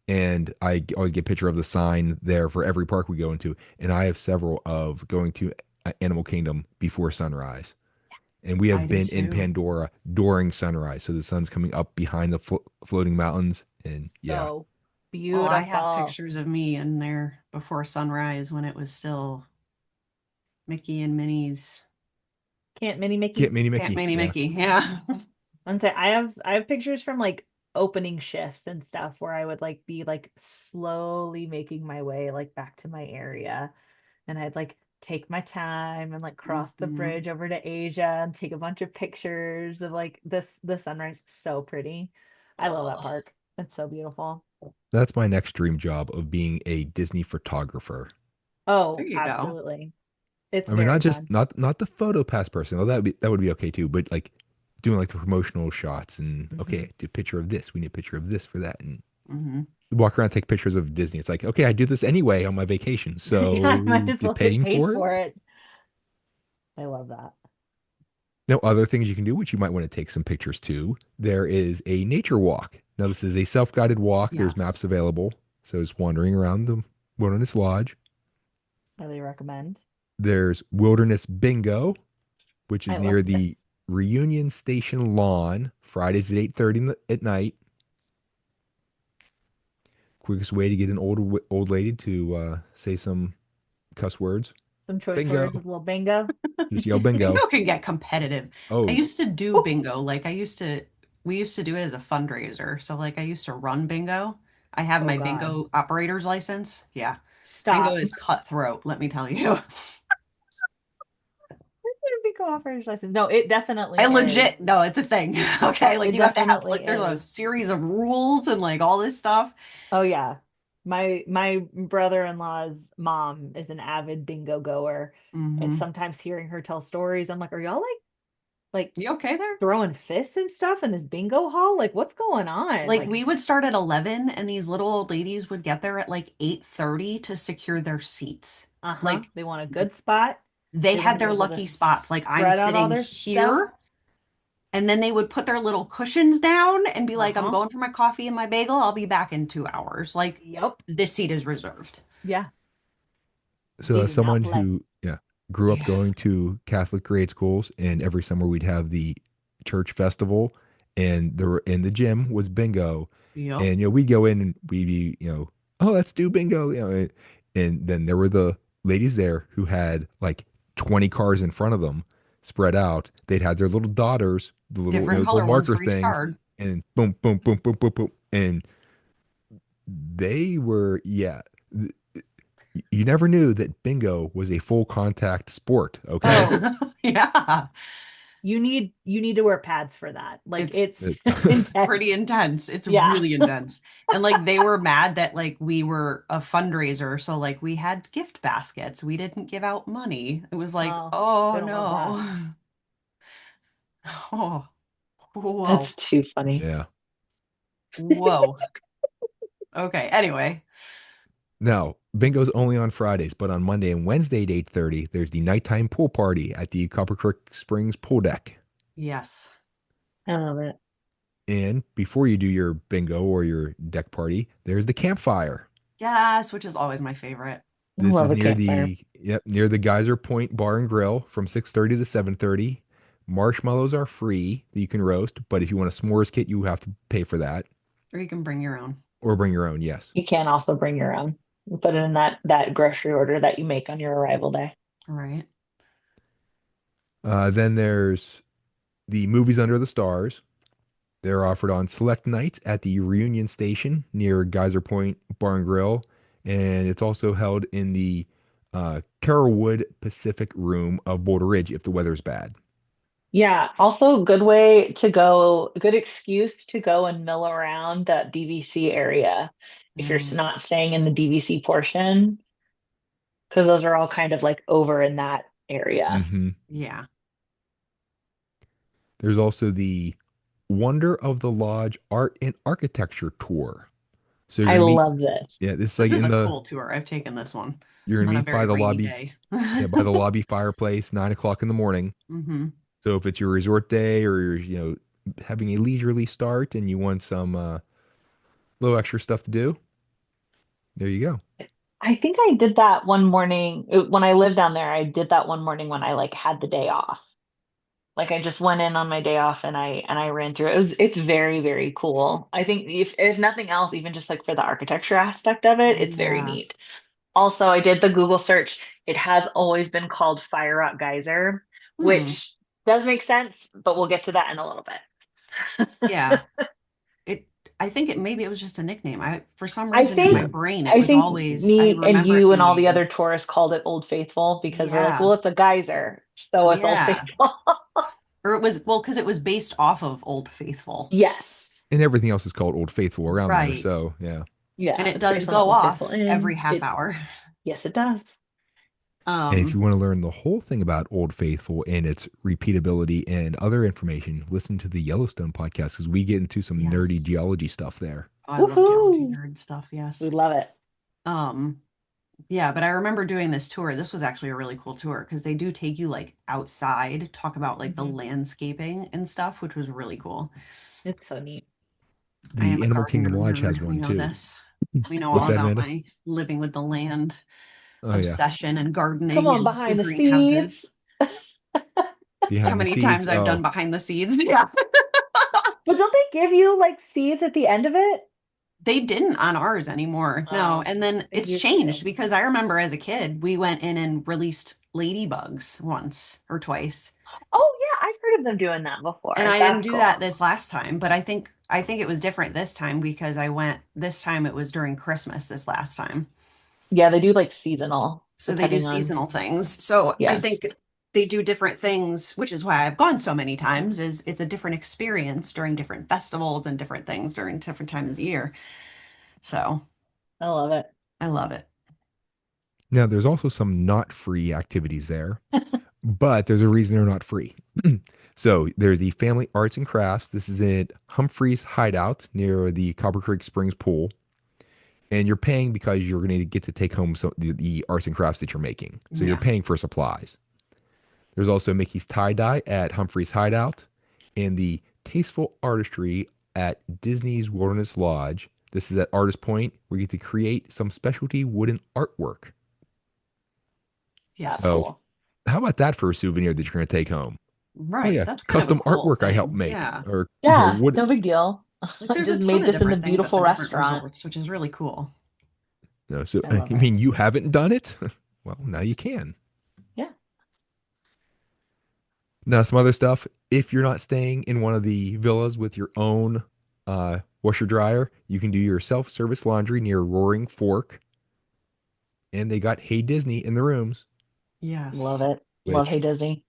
Speaker 1: And I always get a picture of the sign there for every park we go into. And I have several of going to Animal Kingdom before sunrise. And we
Speaker 2: I
Speaker 1: have
Speaker 2: do
Speaker 1: been in
Speaker 2: too.
Speaker 1: Pandora during sunrise. So the sun's coming up behind the floating mountains. And yeah,
Speaker 3: So
Speaker 2: Well, I have
Speaker 3: beautiful.
Speaker 2: pictures of me in there before sunrise when it was still Mickey and Minnie's
Speaker 3: Can't Mini
Speaker 1: Get
Speaker 3: Mickey.
Speaker 1: Mini
Speaker 2: Can't
Speaker 1: Mickey.
Speaker 2: Minnie
Speaker 1: Yeah.
Speaker 2: Mickey. Yeah.
Speaker 3: And say I have pictures from like opening shifts and stuff where I would like be like slowly making my way like back to my area. And I'd like take my time and like cross the
Speaker 2: Hmm.
Speaker 3: bridge over to Asia and take a bunch of pictures of like the sunrise. So pretty. I love that
Speaker 2: Oh,
Speaker 3: park. It's so beautiful.
Speaker 1: That's my next dream job of being a Disney photographer.
Speaker 2: there
Speaker 3: Oh,
Speaker 2: you go.
Speaker 3: absolutely. It's
Speaker 1: I mean,
Speaker 3: very
Speaker 1: not just
Speaker 3: fun.
Speaker 1: not the photo pass person. Oh, that would be okay too. But like doing like the promotional shots and
Speaker 2: Hmm.
Speaker 1: okay, do a picture of this. We need a picture of this for that, and
Speaker 2: Hmm.
Speaker 1: walk around take pictures of Disney. It's like okay, I do this anyway on my vacation,
Speaker 3: Yeah, I might
Speaker 1: so
Speaker 3: as
Speaker 1: get
Speaker 3: well get
Speaker 1: paying
Speaker 3: paid
Speaker 1: for it.
Speaker 3: for it. I love that.
Speaker 1: Now, other things you can do, which you might want to take some pictures too. There is a nature walk. Now, this is a self-guided walk. There's
Speaker 2: Yes.
Speaker 1: maps available, so it's wandering around the Wilderness Lodge.
Speaker 3: Highly recommend.
Speaker 1: There's Wilderness Bingo, which
Speaker 3: I
Speaker 1: is
Speaker 3: love
Speaker 1: near
Speaker 3: this.
Speaker 1: the Reunion Station lawn, Fridays at 8:30 at night. Quickest way to get an old lady to say some cuss words.
Speaker 3: Some choice words, a
Speaker 1: Bingo.
Speaker 3: little bingo.
Speaker 1: Just yell bingo.
Speaker 2: Bingo can get competitive. I
Speaker 1: Oh,
Speaker 2: used to do
Speaker 3: Woo!
Speaker 2: bingo. We used to do it as a fundraiser. So, like, I used to run bingo. I have
Speaker 3: Oh
Speaker 2: my
Speaker 3: God.
Speaker 2: bingo operator's license. Yeah. Bingo
Speaker 3: Stop.
Speaker 2: is cutthroat, let me tell you.
Speaker 3: Bingo operator's license. No, it definitely
Speaker 2: I
Speaker 3: is.
Speaker 2: legit, no, it's a thing. Okay. Like,
Speaker 3: It
Speaker 2: you have to have,
Speaker 3: definitely
Speaker 2: like, there's a
Speaker 3: is.
Speaker 2: series of rules and, like, all this stuff.
Speaker 3: Oh yeah. My brother-in-law's mom is an avid bingo goer, and
Speaker 2: Hmm.
Speaker 3: sometimes hearing her tell stories, I'm like, are y'all like
Speaker 2: You okay there?
Speaker 3: throwing fists and stuff in this bingo hall? Like, what's going on?
Speaker 2: Like,
Speaker 3: Like,
Speaker 2: we would start at 11 and these little old ladies would get there at like 8:30 to secure their seats.
Speaker 3: uh-huh,
Speaker 2: Like,
Speaker 3: they want a good spot.
Speaker 2: they
Speaker 3: They want
Speaker 2: had
Speaker 3: to be
Speaker 2: their
Speaker 3: able to
Speaker 2: lucky spots. Like, I'm
Speaker 3: spread out all
Speaker 2: sitting
Speaker 3: their stuff.
Speaker 2: here. And then they would put their little cushions down and be like, I'm
Speaker 3: Uh-huh.
Speaker 2: going for my coffee and my bagel. I'll be back in 2 hours. Like,
Speaker 3: Yep.
Speaker 2: this seat is reserved.
Speaker 3: Yeah.
Speaker 1: so
Speaker 3: They
Speaker 1: as
Speaker 3: do not
Speaker 1: someone
Speaker 3: play.
Speaker 1: who, yeah, grew up
Speaker 2: Yeah.
Speaker 1: going to Catholic grade schools, and every summer we'd have the church festival, and there were in the gym was bingo,
Speaker 2: Yep.
Speaker 1: and we'd go in and we'd be oh, let's do bingo, and then there were the ladies there who had like 20 cars in front of them spread out. They'd had their little daughters, the little
Speaker 2: Different
Speaker 1: little
Speaker 2: color ones
Speaker 1: marker
Speaker 2: for each
Speaker 1: things,
Speaker 2: card.
Speaker 1: and boom, boom, boom, boom, boom, boom, and they were, yeah. You never knew that bingo was a full contact sport, okay?
Speaker 3: Oh,
Speaker 2: Yeah.
Speaker 3: you need to wear pads for that. Like
Speaker 2: It's
Speaker 3: it's
Speaker 1: It-
Speaker 2: it's pretty
Speaker 3: intense.
Speaker 2: intense. It's
Speaker 3: Yeah.
Speaker 2: really intense. And like they were mad that like we were a fundraiser, so like we had gift baskets. We didn't give out money. It was like,
Speaker 3: Oh,
Speaker 2: oh
Speaker 3: they don't love that.
Speaker 2: no. Oh, whoa.
Speaker 3: That's too funny.
Speaker 1: yeah.
Speaker 2: Whoa. Okay. Anyway,
Speaker 1: Now, bingo's only on Fridays, but on Monday and Wednesday at 8:30, there's the nighttime pool party at the Copper Creek Springs pool deck.
Speaker 2: yes.
Speaker 3: I love it.
Speaker 1: And before you do your bingo or your deck party, there's the campfire.
Speaker 2: Yes, which is always my favorite.
Speaker 3: I
Speaker 1: This
Speaker 3: love
Speaker 1: is
Speaker 3: a
Speaker 1: near
Speaker 3: campfire.
Speaker 1: the Geyser Point Bar and Grill from 6:30 to 7:30. Marshmallows are free that you can roast, but if you want a s'mores kit, you have to pay for that
Speaker 2: Or you can bring your own.
Speaker 1: or bring your own, yes.
Speaker 3: You can also bring your own. You put it in that grocery order that you make on your arrival day.
Speaker 2: All right.
Speaker 1: Then there's the movies under the stars. They're offered on select nights at the Reunion Station near Geyser Point Bar and Grill, and it's also held in the Carrollwood Pacific Room of Boulder Ridge if the weather's bad.
Speaker 3: Yeah, also good way to go, good excuse to go and mill around that DVC area if you're
Speaker 2: Mm,
Speaker 3: not staying in the DVC portion, because those are all kind of like over in that area.
Speaker 1: Hmm.
Speaker 2: yeah.
Speaker 1: There's also the Wonder of the Lodge Art and Architecture Tour. So you're
Speaker 3: I
Speaker 1: gonna meet,
Speaker 3: love this.
Speaker 1: yeah, this is
Speaker 2: This
Speaker 1: like
Speaker 2: is
Speaker 1: in
Speaker 2: a
Speaker 1: the
Speaker 2: cool tour. I've taken this one
Speaker 1: you're gonna
Speaker 2: on a
Speaker 1: meet by
Speaker 2: very
Speaker 1: the
Speaker 2: rainy
Speaker 1: lobby,
Speaker 2: day.
Speaker 1: yeah, by the lobby fireplace, 9 o'clock in the morning.
Speaker 2: hmm
Speaker 1: So if it's your resort day or you're, having a leisurely start and you want some little extra stuff to do, there you go.
Speaker 3: I think I did that one morning when I lived down there. I did that one morning when I like had the day off. Like I just went in on my day off and I ran through it. It's very, very cool. I think if nothing else, even just like for the architecture aspect of it, it's very
Speaker 2: Yeah.
Speaker 3: neat. Also, I did the Google search. It has always been called Fire Rock Geyser,
Speaker 2: Hmm.
Speaker 3: which does make sense, but we'll get to that in a little bit.
Speaker 2: Yeah. It I think it maybe it was just a nickname. I for some
Speaker 3: I
Speaker 2: reason in my
Speaker 1: Yeah.
Speaker 3: think
Speaker 2: brain it
Speaker 3: I
Speaker 2: was
Speaker 3: think
Speaker 2: always I
Speaker 3: me and
Speaker 2: remember it
Speaker 3: you and all the
Speaker 2: being
Speaker 3: other tourists called it Old Faithful because we're like,
Speaker 2: yeah.
Speaker 3: well, it's a geyser, so it's Old
Speaker 2: Yeah.
Speaker 3: Faithful.
Speaker 2: Or it was well because it was based off of Old Faithful.
Speaker 3: Yes.
Speaker 1: And everything else is called Old Faithful around there.
Speaker 2: Right.
Speaker 1: So yeah.
Speaker 2: And
Speaker 3: Yeah,
Speaker 2: it
Speaker 3: it's
Speaker 2: does
Speaker 3: based on the
Speaker 2: go
Speaker 3: Old Faithful
Speaker 2: off every
Speaker 3: Inn.
Speaker 2: half hour.
Speaker 3: Yes, it does.
Speaker 1: And if you
Speaker 2: Um,
Speaker 1: want to learn the whole thing about Old Faithful and its repeatability and other information, listen to the Yellowstone podcast because we get into some nerdy
Speaker 2: yes.
Speaker 1: geology stuff there.
Speaker 2: Oh, I love geology
Speaker 3: Woohoo!
Speaker 2: nerd stuff,
Speaker 3: We
Speaker 2: yes.
Speaker 3: love it.
Speaker 2: Um, yeah, but I remember doing this tour. This was actually a really cool tour because they do take you like outside, talk about like the
Speaker 3: Mhm.
Speaker 2: landscaping and stuff, which was really cool.
Speaker 3: It's so neat.
Speaker 2: I am
Speaker 1: The
Speaker 2: a
Speaker 1: Animal Kingdom
Speaker 2: gardener
Speaker 1: Lodge has
Speaker 2: nerd. We
Speaker 1: one
Speaker 2: know
Speaker 1: too.
Speaker 2: this. We know
Speaker 1: What's
Speaker 2: all
Speaker 1: that,
Speaker 2: about
Speaker 1: Amanda?
Speaker 2: my living with the land
Speaker 1: Oh yeah.
Speaker 2: obsession and
Speaker 3: Come
Speaker 2: gardening
Speaker 3: on,
Speaker 2: and the
Speaker 3: behind the scenes.
Speaker 2: greenhouses. How
Speaker 1: Behind the
Speaker 2: many
Speaker 1: scenes.
Speaker 2: times I've done behind the scenes? Yeah.
Speaker 3: But don't they give you like seeds at the end of it?
Speaker 2: They didn't on ours anymore. No.
Speaker 3: Oh,
Speaker 2: And then
Speaker 3: they
Speaker 2: it's
Speaker 3: used to.
Speaker 2: changed because I remember as a kid, we went in and released ladybugs once or twice.
Speaker 3: Oh yeah, I've heard of them doing that
Speaker 2: And
Speaker 3: before.
Speaker 2: I didn't
Speaker 3: That's
Speaker 2: do that
Speaker 3: cool.
Speaker 2: this last time, but I think it was different this time because I went this time it was during Christmas this last time.
Speaker 3: Yeah, they do like seasonal,
Speaker 2: So they do
Speaker 3: depending on.
Speaker 2: seasonal things. So I
Speaker 3: Yes.
Speaker 2: think they do different things, which is why I've gone so many times, is it's a different experience during different festivals and different things during different times of the year. So
Speaker 3: I love it.
Speaker 2: I love it.
Speaker 1: Now there's also some not free activities there, but there's a reason they're not free. So there's the Family Arts and Crafts. This is at Humphreys Hideout near the Copper Creek Springs pool. And you're paying because you're going to get to take home the arts and crafts that you're making. So you're
Speaker 2: Yeah.
Speaker 1: paying for supplies. There's also Mickey's Tie Dye at Humphreys Hideout and the Tasteful Artistry at Disney's Wilderness Lodge. This is at Artist Point where you get to create some specialty wooden artwork.
Speaker 3: That's
Speaker 2: Yes.
Speaker 1: So
Speaker 3: cool.
Speaker 1: how about that for a souvenir that you're going to take home? Oh
Speaker 2: Right.
Speaker 1: yeah,
Speaker 2: That's kind of a
Speaker 1: custom
Speaker 2: cool
Speaker 1: artwork I helped
Speaker 2: thing.
Speaker 1: make,
Speaker 2: Yeah.
Speaker 1: or
Speaker 3: Yeah,
Speaker 1: wood.
Speaker 3: no big deal.
Speaker 2: Like
Speaker 3: I
Speaker 2: there's a
Speaker 3: just
Speaker 2: ton
Speaker 3: made
Speaker 2: of
Speaker 3: this in the
Speaker 2: different things at
Speaker 3: beautiful
Speaker 2: the different
Speaker 3: restaurant.
Speaker 2: resorts, which is really cool.
Speaker 1: No, so
Speaker 3: I
Speaker 1: I
Speaker 3: love it.
Speaker 1: mean, you haven't done it. Well, now you can.
Speaker 3: Yeah.
Speaker 1: Now, some other stuff. If you're not staying in one of the villas with your own washer dryer, you can do your self-service laundry near Roaring Fork. and they got Hey Disney in the rooms,
Speaker 3: Love
Speaker 2: Yes.
Speaker 3: it. Love Hey
Speaker 1: which,
Speaker 3: Disney.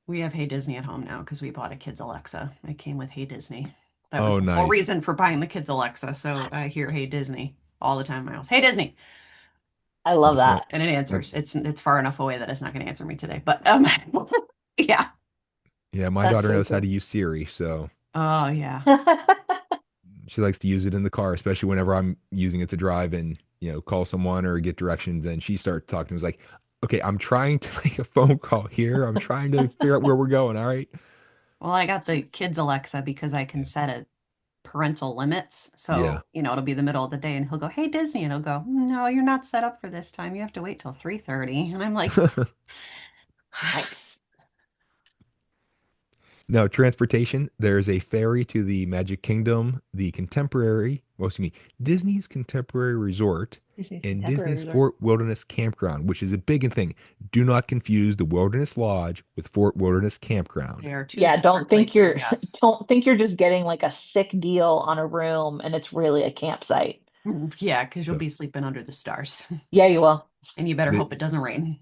Speaker 2: We have Hey Disney at home now because we bought a kid's Alexa. It came with Hey Disney. That was
Speaker 1: oh,
Speaker 2: the whole
Speaker 1: nice.
Speaker 2: reason for buying the kids Alexa. So I hear Hey Disney all the time in my house. Hey Disney.
Speaker 3: I love
Speaker 1: Nice.
Speaker 3: that.
Speaker 2: And it
Speaker 1: My,
Speaker 2: answers. It's far enough away that it's not going to answer me today. But yeah.
Speaker 1: yeah, my
Speaker 3: That's
Speaker 1: daughter
Speaker 3: so
Speaker 1: knows how to
Speaker 3: cool.
Speaker 1: use Siri, so
Speaker 2: Oh yeah.
Speaker 1: she likes to use it in the car, especially whenever I'm using it to drive and, call someone or get directions. And she starts talking to me, it's like, okay, I'm trying to make a phone call here. I'm trying to figure out where we're going. All right.
Speaker 2: Well, I got the kids Alexa because I can set it parental limits.
Speaker 1: Yeah.
Speaker 2: So, it'll be the middle of the day and he'll go, "Hey Disney." And he'll go, "No, you're not set up for this time. You have to wait till 3:30." And I'm like,
Speaker 3: Nice.
Speaker 1: No, transportation. There's a ferry to the Magic Kingdom, the contemporary, well, excuse me, Disney's Contemporary Resort,
Speaker 3: Disney's
Speaker 1: and
Speaker 3: Contemporary
Speaker 1: Disney's
Speaker 3: Resort.
Speaker 1: Fort Wilderness Campground, which is a big thing. Do not confuse the Wilderness Lodge with Fort Wilderness Campground.
Speaker 2: they are two
Speaker 3: Yeah,
Speaker 2: separate places. Yes.
Speaker 3: don't think you're just getting like a sick deal on a room and it's really a campsite.
Speaker 2: Yeah, because you'll
Speaker 1: So,
Speaker 2: be sleeping under the stars.
Speaker 3: Yeah, you will.
Speaker 2: And you better
Speaker 1: the,
Speaker 2: hope it doesn't rain.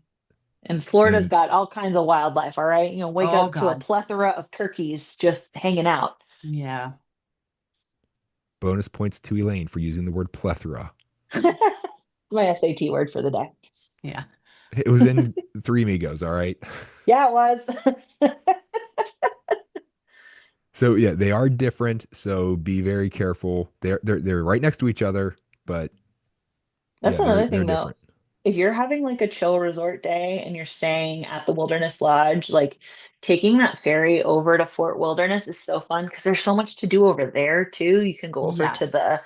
Speaker 3: And Florida's
Speaker 1: and
Speaker 3: got all kinds of wildlife, all right? Wake
Speaker 2: Oh
Speaker 3: up to a
Speaker 2: God.
Speaker 3: plethora of turkeys just hanging out.
Speaker 2: Yeah.
Speaker 1: bonus points to Elaine for using the word plethora.
Speaker 3: My SAT word for the day.
Speaker 2: Yeah.
Speaker 1: It was in Three Amigos, all right?
Speaker 3: Yeah, it was.
Speaker 1: So yeah, they are different, so be very careful. They're right next to each other, but
Speaker 3: That's
Speaker 1: yeah, they're
Speaker 3: another
Speaker 1: they're
Speaker 3: thing though.
Speaker 1: different.
Speaker 3: If you're having like a chill resort day and you're staying at the Wilderness Lodge, like taking that ferry over to Fort Wilderness is so fun because there's so much to do over there too. You can go over to
Speaker 2: Yes.
Speaker 3: the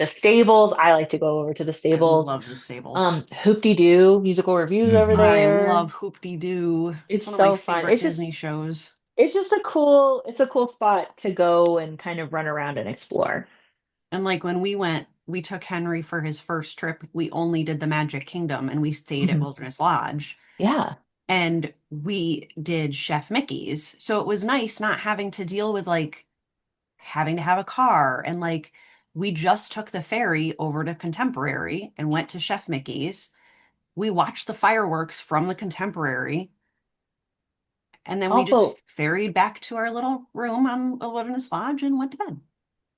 Speaker 3: stables. I like to go over to the
Speaker 2: I
Speaker 3: stables.
Speaker 2: love the stables.
Speaker 3: Hoop-de-doo, musical reviews over
Speaker 1: Hmm.
Speaker 2: I
Speaker 3: there.
Speaker 2: love Hoop-Dee-Doo. It's
Speaker 3: It's
Speaker 2: one of my
Speaker 3: so fun.
Speaker 2: favorite Disney shows.
Speaker 3: It's just it's a cool spot to go and kind of run around and explore.
Speaker 2: And like when we went, we took Henry for his first trip. We only did the Magic Kingdom and we stayed at
Speaker 3: Mhm.
Speaker 2: Wilderness Lodge
Speaker 3: Yeah.
Speaker 2: and we did Chef Mickey's. So it was nice not having to deal with like having to have a car and like we just took the ferry over to Contemporary and went to Chef Mickey's. We watched the fireworks from the Contemporary and then we just
Speaker 3: Also,
Speaker 2: ferried back to our little room on a Wilderness Lodge and went to bed.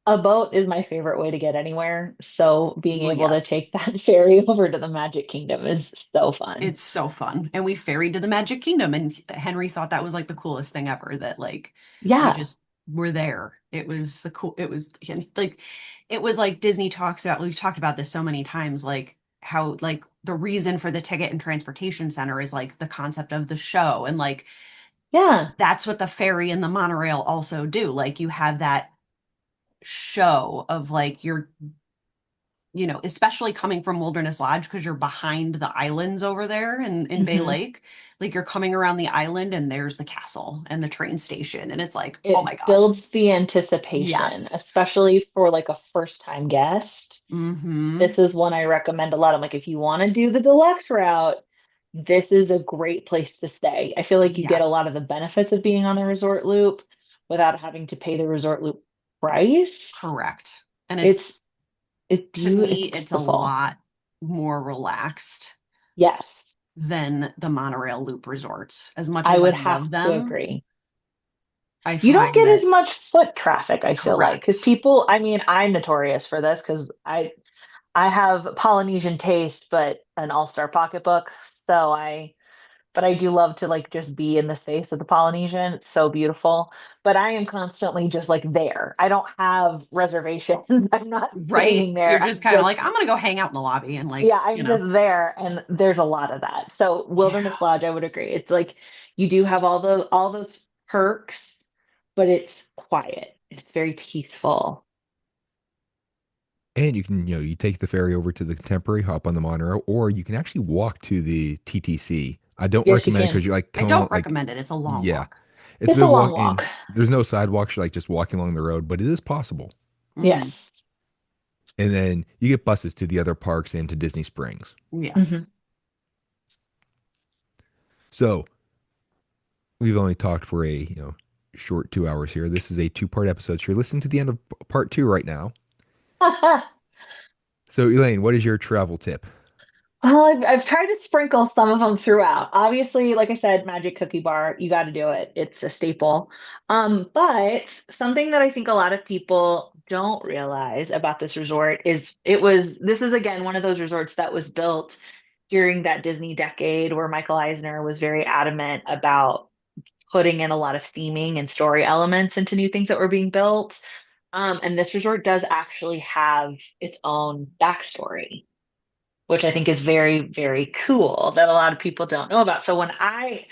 Speaker 3: a boat is my favorite way to get anywhere. So being
Speaker 2: Well,
Speaker 3: able to
Speaker 2: yes.
Speaker 3: take that ferry over to the Magic Kingdom is so fun.
Speaker 2: It's so fun. And we ferried to the Magic Kingdom and Henry thought that was like the coolest thing ever that like we
Speaker 3: Yeah.
Speaker 2: just were there. It was like Disney talks about, we've talked about this so many times, like how like the reason for the ticket and transportation center is like the concept of the show. And like
Speaker 3: Yeah.
Speaker 2: that's what the ferry and the monorail also do. Like you have that show of like especially coming from Wilderness Lodge because you're behind the islands over there in Bay
Speaker 3: hmm
Speaker 2: Lake. Like you're coming around the island and there's the castle and the train station. And it's like, oh my
Speaker 3: It
Speaker 2: God.
Speaker 3: builds the anticipation,
Speaker 2: Yes.
Speaker 3: especially for like a first time guest.
Speaker 2: Mm-hmm.
Speaker 3: This is one I recommend a lot. I'm like, if you want to do the deluxe route, this is a great place to stay. I feel like you get a lot
Speaker 2: Yes.
Speaker 3: of the benefits of being on the resort loop without having to pay the resort loop price.
Speaker 2: Correct. And
Speaker 3: It's
Speaker 2: to me,
Speaker 3: it's
Speaker 2: it's a
Speaker 3: beautiful.
Speaker 2: lot more relaxed
Speaker 3: Yes,
Speaker 2: than the monorail loop resorts. As much
Speaker 3: I
Speaker 2: as I
Speaker 3: would have
Speaker 2: love
Speaker 3: to
Speaker 2: them,
Speaker 3: agree.
Speaker 2: I
Speaker 3: You don't
Speaker 2: find
Speaker 3: get as
Speaker 2: that
Speaker 3: much foot traffic, I feel like, because
Speaker 2: correct.
Speaker 3: people, I mean, I'm notorious for this because I have Polynesian taste, but an all-star pocketbook. So but I do love to like just be in the space of the Polynesian. It's so beautiful. But I am constantly just like there. I don't have reservations. I'm not
Speaker 2: Right?
Speaker 3: staying
Speaker 2: You're
Speaker 3: there.
Speaker 2: just kind of like, I'm gonna go hang out in the lobby and
Speaker 3: Yeah,
Speaker 2: like,
Speaker 3: I'm just there. And there's a lot of that. So
Speaker 2: yeah.
Speaker 3: Wilderness Lodge, I would agree. It's like you do have all those perks, but it's quiet. It's very peaceful.
Speaker 1: And you can, you take the ferry over to the Contemporary, hop on the monorail, or you can actually walk to the TTC. I don't
Speaker 3: Yes, you
Speaker 1: recommend it
Speaker 3: can.
Speaker 1: because you're like,
Speaker 2: I
Speaker 1: come on,
Speaker 2: don't
Speaker 1: like,
Speaker 2: recommend it. It's a long
Speaker 1: yeah,
Speaker 2: walk.
Speaker 1: it's a
Speaker 3: It's
Speaker 1: bit
Speaker 3: a
Speaker 1: of
Speaker 3: long
Speaker 1: walking.
Speaker 3: walk.
Speaker 1: There's no sidewalks, you're like just walking along the road, but it is possible.
Speaker 2: Hmm.
Speaker 3: Yes.
Speaker 1: And then you get buses to the other parks and to Disney Springs.
Speaker 2: Yes.
Speaker 3: hmm
Speaker 1: So we've only talked for a, short 2 hours here. This is a two-part episode. So you're listening to the end of part two right now. So Elaine, what is your travel tip?
Speaker 3: Well, I've tried to sprinkle some of them throughout. Obviously, like I said, Magic Cookie Bar, you got to do it. It's a staple. But something that I think a lot of people don't realize about this resort is this is again one of those resorts that was built during that Disney decade where Michael Eisner was very adamant about putting in a lot of theming and story elements into new things that were being built. And this resort does actually have its own backstory, which I think is very, very cool that a lot of people don't know about. So when I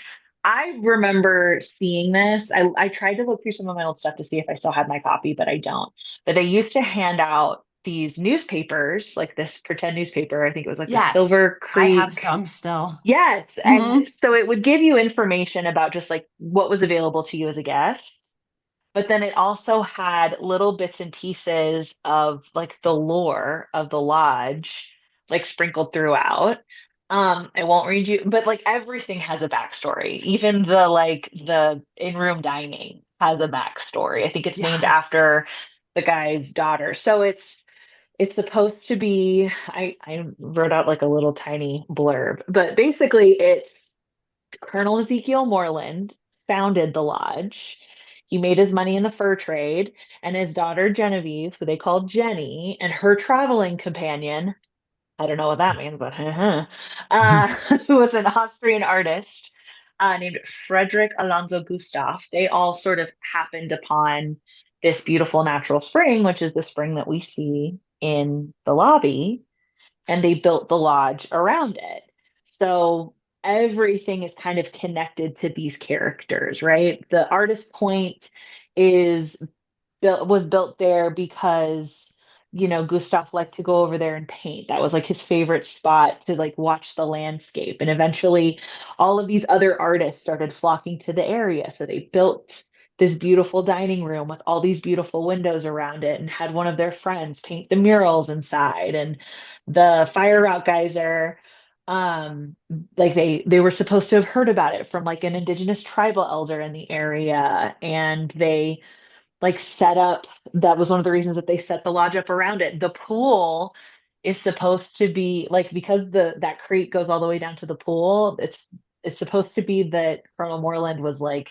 Speaker 3: remember seeing this, I tried to look through some of my old stuff to see if I still had my copy, but I don't. But they used to hand out these newspapers, like this pretend newspaper. I think it was like the
Speaker 2: Yes,
Speaker 3: Silver
Speaker 2: I have
Speaker 3: Creek.
Speaker 2: some still.
Speaker 3: Yes. And
Speaker 2: Hmm.
Speaker 3: so it would give you information about just like what was available to you as a guest. But then it also had little bits and pieces of like the lore of the lodge, like sprinkled throughout. I won't read you, but like everything has a backstory. Even the in-room dining has a backstory. I think it's named
Speaker 2: Yes.
Speaker 3: after the guy's daughter. So it's supposed to be, I wrote out like a little tiny blurb, but basically it's Colonel Ezekiel Moreland founded the lodge. He made his money in the fur trade, and his daughter Genevieve, who they called Jenny, and her traveling companion, I don't know what that means, but who was an Austrian artist named Frederick Alonso Gustav. They all sort of happened upon this beautiful natural spring, which is the spring that we see in the lobby, and they built the lodge around it. So everything is kind of connected to these characters, right? The artist point is was built there because Gustav liked to go over there and paint. That was like his favorite spot to like watch the landscape. And eventually all of these other artists started flocking to the area. So they built this beautiful dining room with all these beautiful windows around it and had one of their friends paint the murals inside. And the fire route geyser, like they were supposed to have heard about it from like an indigenous tribal elder in the area, and they like set up, that was one of the reasons that they set the lodge up around it. The pool is supposed to be like, because that creek goes all the way down to the pool, it's supposed to be that Colonel Moreland was like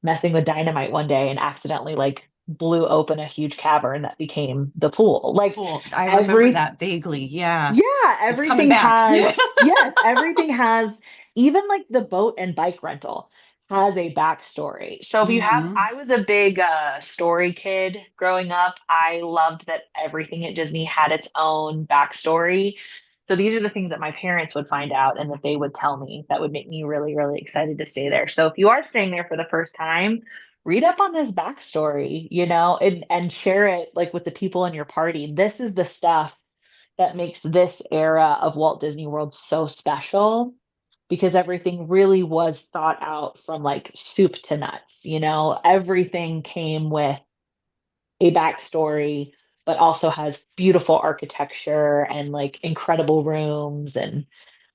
Speaker 3: messing with dynamite one day and accidentally like blew open a huge cavern that became the pool. Like
Speaker 2: Cool. I remember
Speaker 3: every
Speaker 2: that vaguely. Yeah.
Speaker 3: yeah,
Speaker 2: It's coming
Speaker 3: everything
Speaker 2: back.
Speaker 3: has, yes, everything has, even like the boat and bike rental has a backstory. So if you have,
Speaker 2: Hmm.
Speaker 3: I was a big story kid growing up. I loved that everything at Disney had its own backstory. So these are the things that my parents would find out and that they would tell me that would make me really, really excited to stay there. So if you are staying there for the first time, read up on this backstory, and share it like with the people in your party. This is the stuff that makes this era of Walt Disney World so special, because everything really was thought out from like soup to nuts. Everything came with a backstory, but also has beautiful architecture and like incredible rooms and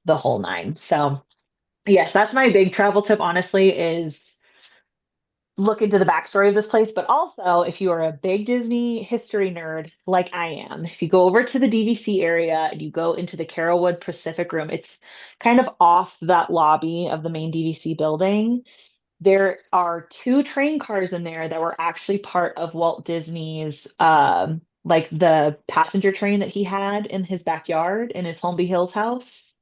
Speaker 3: the whole nine. So, yes, that's my big travel tip, honestly, is look into the backstory of this place. But also, if you are a big Disney history nerd like I am, if you go over to the DVC area and you go into the Carolwood Pacific Room, it's kind of off that lobby of the main DVC building. There are two train cars in there that were actually part of Walt Disney's like the passenger train that he had in his backyard in his Holmby Hills house.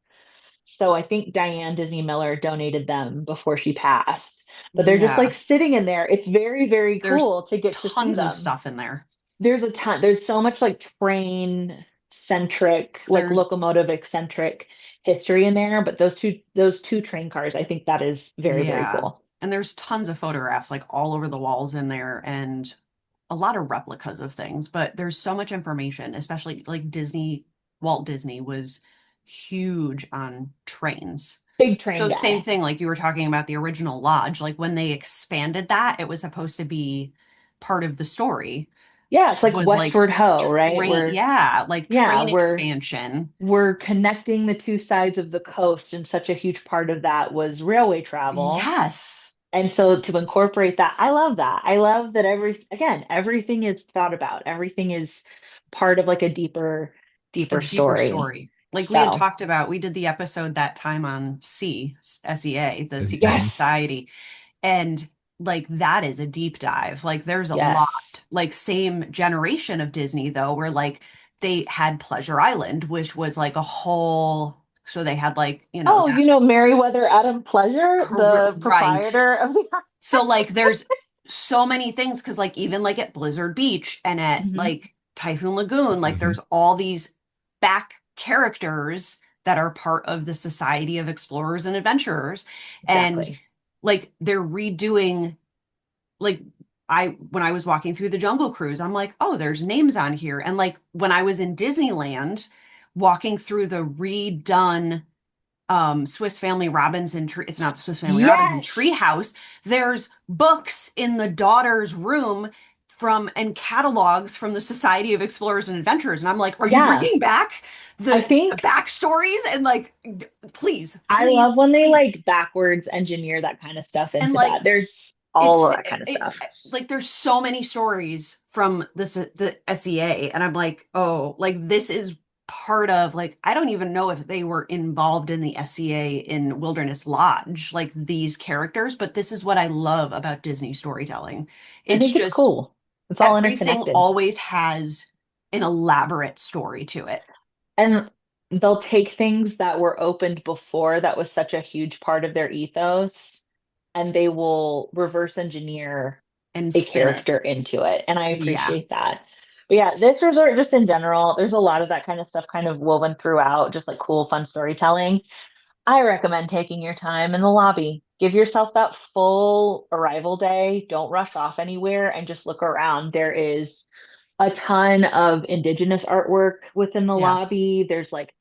Speaker 3: So I think Diane Disney Miller donated them before she passed. But they're just like
Speaker 2: Yeah.
Speaker 3: sitting in there. It's very, very
Speaker 2: There's
Speaker 3: cool to get to see
Speaker 2: tons of
Speaker 3: them.
Speaker 2: stuff in there.
Speaker 3: There's a ton. There's so much like train centric, like
Speaker 2: There's,
Speaker 3: locomotive eccentric history in there. But those two train cars, I think that is very, very
Speaker 2: yeah.
Speaker 3: cool.
Speaker 2: And there's tons of photographs like all over the walls in there and a lot of replicas of things, but there's so much information, especially like Disney, Walt Disney was huge on trains.
Speaker 3: Big train
Speaker 2: So same
Speaker 3: guy.
Speaker 2: thing, like you were talking about the original lodge, like when they expanded that, it was supposed to be part of the story
Speaker 3: Yeah, it's like
Speaker 2: was like
Speaker 3: Westward Ho, right?
Speaker 2: train, yeah, like
Speaker 3: Yeah,
Speaker 2: train
Speaker 3: we're
Speaker 2: expansion.
Speaker 3: we're connecting the two sides of the coast, and such a huge part of that was railway travel.
Speaker 2: Yes,
Speaker 3: And so to incorporate that, I love that. I love that everything is thought about. Everything is part of like a deeper,
Speaker 2: a
Speaker 3: deeper
Speaker 2: deeper
Speaker 3: story.
Speaker 2: story. like we had
Speaker 3: So,
Speaker 2: talked about, we did the episode that time on SEA, the Secret
Speaker 1: Mhm.
Speaker 3: yes,
Speaker 2: Society, and like that is a deep dive. Like there's a lot,
Speaker 3: yes.
Speaker 2: like same generation of Disney though, where like they had Pleasure Island, which was like a whole, so they had like,
Speaker 3: Oh,
Speaker 2: that
Speaker 3: Meriwether Adam Pleasure, the
Speaker 2: right.
Speaker 3: proprietor of the.
Speaker 2: So like there's so many things because like even like at Blizzard Beach and at
Speaker 3: Mhm.
Speaker 2: like Typhoon Lagoon, like
Speaker 1: Mhm.
Speaker 2: there's all these back characters that are part of the Society of Explorers and Adventurers. And
Speaker 3: Exactly.
Speaker 2: like they're redoing like I when I was walking through the Jungle Cruise, I'm like, oh, there's names on here. And like when I was in Disneyland, walking through the redone Swiss Family Robinson tree. It's not the Swiss Family Robinson tree
Speaker 3: Yes.
Speaker 2: house. There's books in the daughter's room from and catalogs from the Society of Explorers and Adventurers. And I'm like, are you
Speaker 3: Yeah.
Speaker 2: bringing back
Speaker 3: I
Speaker 2: the
Speaker 3: think
Speaker 2: backstories? And like, please,
Speaker 3: I
Speaker 2: please,
Speaker 3: love when they
Speaker 2: please.
Speaker 3: like backwards engineer that kind of stuff
Speaker 2: And
Speaker 3: into
Speaker 2: like,
Speaker 3: that. There's
Speaker 2: it's
Speaker 3: all of that kind of stuff.
Speaker 2: like there's so many stories from the SEA, and I'm like, oh, like this is part of like I don't even know if they were involved in the SEA in Wilderness Lodge, like these characters, but this is what I love about Disney storytelling.
Speaker 3: I
Speaker 2: It's
Speaker 3: think it's
Speaker 2: just
Speaker 3: cool. It's all
Speaker 2: everything
Speaker 3: interconnected.
Speaker 2: always has an elaborate story to it
Speaker 3: And they'll take things that were opened before that was such a huge part of their ethos, and they will reverse engineer
Speaker 2: and
Speaker 3: a
Speaker 2: spin it.
Speaker 3: character into it. And I
Speaker 2: Yeah.
Speaker 3: appreciate that. But yeah, this resort, just in general, there's a lot of that kind of stuff kind of woven throughout, just like cool, fun storytelling. I recommend taking your time in the lobby. Give yourself that full arrival day. Don't rush off anywhere and just look around. There is a ton of indigenous artwork within the
Speaker 2: Yes.
Speaker 3: lobby. There's like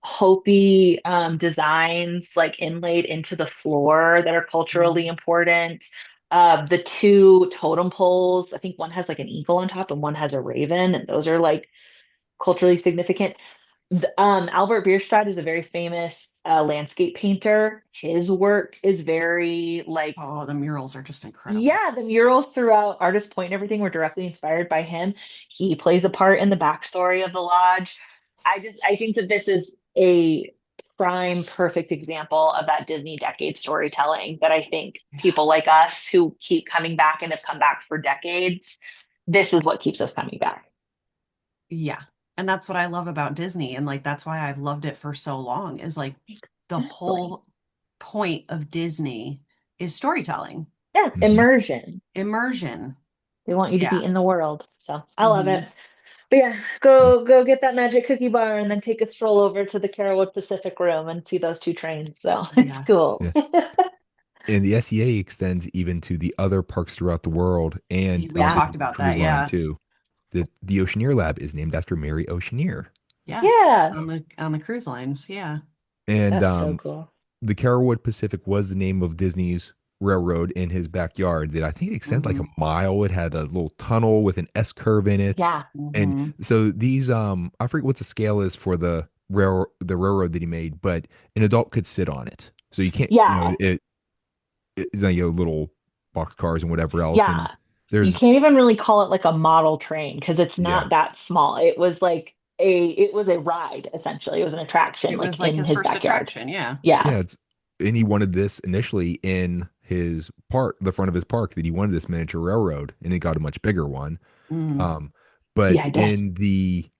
Speaker 3: Hopi designs like inlaid into the floor that are culturally
Speaker 2: Mhm.
Speaker 3: important. The two totem poles, I think one has like an eagle on top and one has a raven, and those are like culturally significant. Albert Bierstadt is a very famous landscape painter. His work is very like,
Speaker 2: Oh, the murals are just incredible.
Speaker 3: yeah, the murals throughout Artist Point and everything were directly inspired by him. He plays a part in the backstory of the lodge. I think that this is a prime perfect example of that Disney decade storytelling that I think
Speaker 2: Yeah.
Speaker 3: people like us who keep coming back and have come back for decades, this is what keeps us coming back.
Speaker 2: Yeah. And that's what I love about Disney. And like, that's why I've loved it for so long is like the
Speaker 3: Exactly.
Speaker 2: whole point of Disney is storytelling,
Speaker 3: Yeah,
Speaker 1: Mhm.
Speaker 3: immersion.
Speaker 2: immersion.
Speaker 3: They want you to
Speaker 2: Yeah.
Speaker 3: be in the world. So I love it.
Speaker 2: Hmm.
Speaker 3: But yeah,
Speaker 1: Yeah.
Speaker 3: go get that magic cookie bar and then take a stroll over to the Carolwood Pacific Room and see those two trains. So it's
Speaker 2: Yes.
Speaker 3: cool.
Speaker 1: Yeah. And the SEA extends even to the other parks throughout the world and
Speaker 2: We've
Speaker 3: Yeah.
Speaker 1: onto
Speaker 2: talked
Speaker 1: the
Speaker 2: about
Speaker 1: cruise
Speaker 2: that.
Speaker 1: line
Speaker 2: Yeah.
Speaker 1: too. The Oceaneer Lab is named after Mary Oceaneer.
Speaker 2: Yes.
Speaker 3: Yeah,
Speaker 2: On the cruise lines. Yeah.
Speaker 1: And
Speaker 3: that's so cool.
Speaker 1: the Carolwood Pacific was the name of Disney's railroad in his backyard that I think extended like
Speaker 2: Hmm.
Speaker 1: a mile. It had a little tunnel with an S curve in it.
Speaker 3: Yeah.
Speaker 1: And
Speaker 2: Hmm.
Speaker 1: so these I forget what the scale is for the railroad that he made, but an adult could sit on it. So you can't,
Speaker 3: Yeah.
Speaker 1: it's like, little box cars and whatever else. And
Speaker 3: Yeah. You
Speaker 1: there's
Speaker 3: can't even really call it like a model train because it's
Speaker 1: yeah.
Speaker 3: not that small. It was a ride essentially. It was an attraction
Speaker 2: It
Speaker 3: like
Speaker 2: was like
Speaker 3: in
Speaker 2: his
Speaker 3: his
Speaker 2: first
Speaker 3: backyard.
Speaker 2: attraction. Yeah.
Speaker 3: Yeah.
Speaker 1: Yeah, and he wanted this initially in his park, the front of his park, that he wanted this miniature railroad, and he got a much bigger one.
Speaker 2: Mm.
Speaker 1: Um, but
Speaker 3: Yeah, I did.
Speaker 1: in the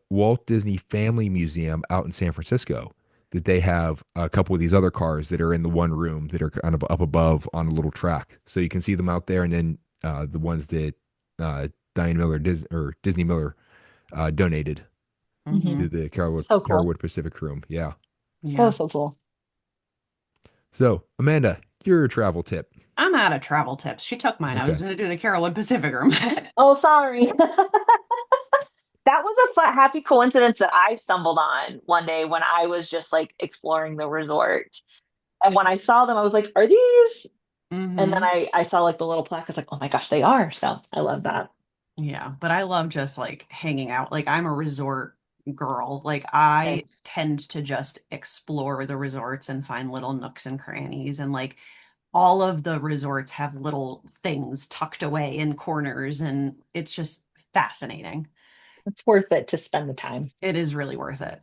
Speaker 1: Walt Disney Family Museum out in San Francisco, that they have a couple of these other cars that are in the one room that are kind of up above on a little track, so you can see them out there, and then the ones that Diane Miller or Disney Miller donated
Speaker 3: Hmm.
Speaker 1: to the
Speaker 3: So cool.
Speaker 1: Carolwood Pacific Room. Yeah.
Speaker 3: So,
Speaker 2: Yeah.
Speaker 3: so cool.
Speaker 1: So Amanda, your travel tip.
Speaker 2: I'm out of travel tips. She took mine. I was
Speaker 1: Okay.
Speaker 2: going to do the Carolwood Pacific Room.
Speaker 3: Oh, sorry. That was a fun, happy coincidence that I stumbled on one day when I was just like exploring the resort. And when I saw them, I was like, are these? And then
Speaker 2: Hmm.
Speaker 3: I saw like the little plaque. I was like, oh my gosh, they are. So I love that.
Speaker 2: Yeah, but I love just like hanging out. Like I'm a resort girl. Like
Speaker 3: Same.
Speaker 2: I tend to just explore the resorts and find little nooks and crannies. And like all of the resorts have little things tucked away in corners, and it's just fascinating.
Speaker 3: It's worth it to spend the time.
Speaker 2: It is really worth it.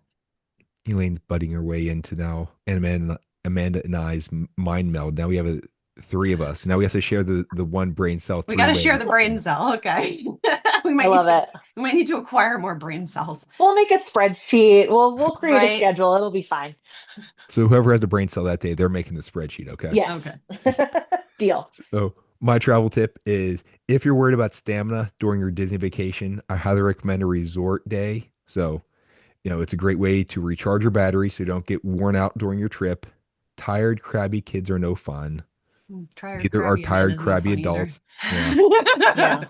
Speaker 1: Elaine's butting her way into now, and Amanda and I's mind meld. Now we have three of us. Now we have to share the one brain cell
Speaker 2: We
Speaker 1: three
Speaker 2: got to share the
Speaker 1: ways.
Speaker 2: brain cell. Okay. We
Speaker 3: I
Speaker 2: might need
Speaker 3: love
Speaker 2: to
Speaker 3: it.
Speaker 2: we might need to acquire more brain cells.
Speaker 3: We'll make a spreadsheet. We'll create a
Speaker 2: Right?
Speaker 3: schedule. It'll be fine.
Speaker 1: So whoever has the brain cell that day, they're making the spreadsheet. Okay.
Speaker 2: Okay.
Speaker 3: Yes. Deal.
Speaker 1: So my travel tip is if you're worried about stamina during your Disney vacation, I highly recommend a resort day. So, it's a great way to recharge your battery so you don't get worn out during your trip. Tired, crabby kids are no fun.
Speaker 2: Tired
Speaker 1: Neither are
Speaker 2: crabby man
Speaker 1: tired,
Speaker 2: is no
Speaker 1: crabby
Speaker 2: fun either.
Speaker 1: adults. Yeah.
Speaker 3: Yeah.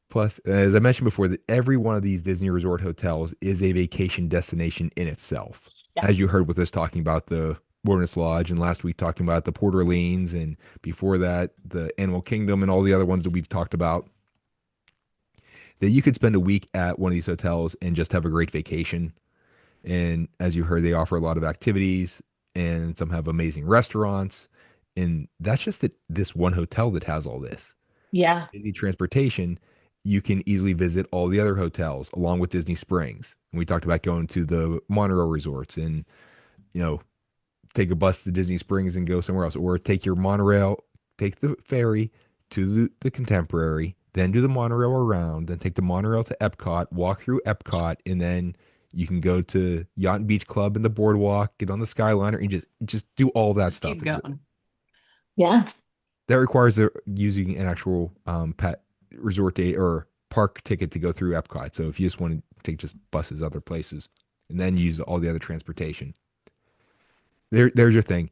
Speaker 1: Plus, as I mentioned before, that every one of these Disney resort hotels is a vacation destination in itself.
Speaker 3: Yeah.
Speaker 1: As you heard with us talking about the Wilderness Lodge, and last week talking about the Port Orleans, and before that, the Animal Kingdom, and all the other ones that we've talked about, that you could spend a week at one of these hotels and just have a great vacation. And as you heard, they offer a lot of activities, and some have amazing restaurants. And that's just this one hotel that has all this.
Speaker 3: Yeah.
Speaker 1: Disney transportation, you can easily visit all the other hotels along with Disney Springs. And we talked about going to the monorail resorts and, you know, take a bus to Disney Springs and go somewhere else, or take your monorail, take the ferry to the Contemporary, then do the monorail around, then take the monorail to Epcot, walk through Epcot, and then you can go to Yacht and Beach Club and the boardwalk, get on the Skyliner, and just do all that
Speaker 2: Just
Speaker 1: stuff.
Speaker 2: keep going.
Speaker 3: Yeah.
Speaker 1: That requires using an actual pet resort day or park ticket to go through Epcot. So if you just want to take just buses other places and then use all the other transportation, there's your thing.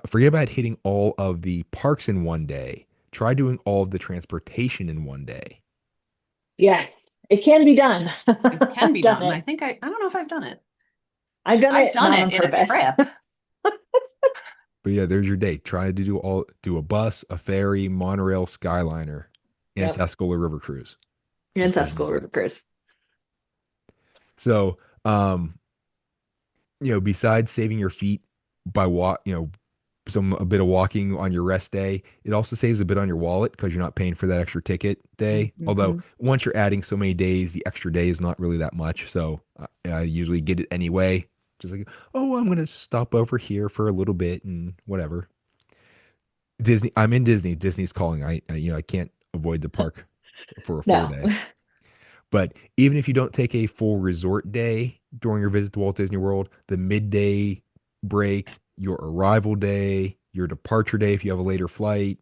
Speaker 1: Forget about hitting all of the parks in one day. Try doing all of the transportation in one day.
Speaker 3: Yes. It can be done.
Speaker 2: It can
Speaker 3: I've
Speaker 2: be
Speaker 3: done
Speaker 2: done.
Speaker 3: it.
Speaker 2: I don't know if I've done it.
Speaker 3: I've done
Speaker 2: I've
Speaker 3: it
Speaker 2: done
Speaker 3: not
Speaker 2: it
Speaker 3: on
Speaker 2: in a
Speaker 3: purpose.
Speaker 2: trip.
Speaker 1: But yeah, there's your day. Try to do a bus, a ferry, monorail, Skyliner, and a
Speaker 3: Yep.
Speaker 1: Sascola River cruise.
Speaker 3: And
Speaker 1: Just go ahead and
Speaker 3: Tesco
Speaker 1: do it.
Speaker 3: River Cruise.
Speaker 1: So, besides saving your feet by a bit of walking on your rest day, it also saves a bit on your wallet because you're not paying for that extra ticket day. Although
Speaker 3: Mm-hmm.
Speaker 1: once you're adding so many days, the extra day is not really that much. So I usually get it anyway. Just like, oh, I'm gonna stop over here for a little bit and whatever. Disney, I'm in Disney. Disney's calling. I can't avoid the park for a full
Speaker 3: No.
Speaker 1: day. But even if you don't take a full resort day during your visit to Walt Disney World, the midday break, your arrival day, your departure day, if you have a later flight,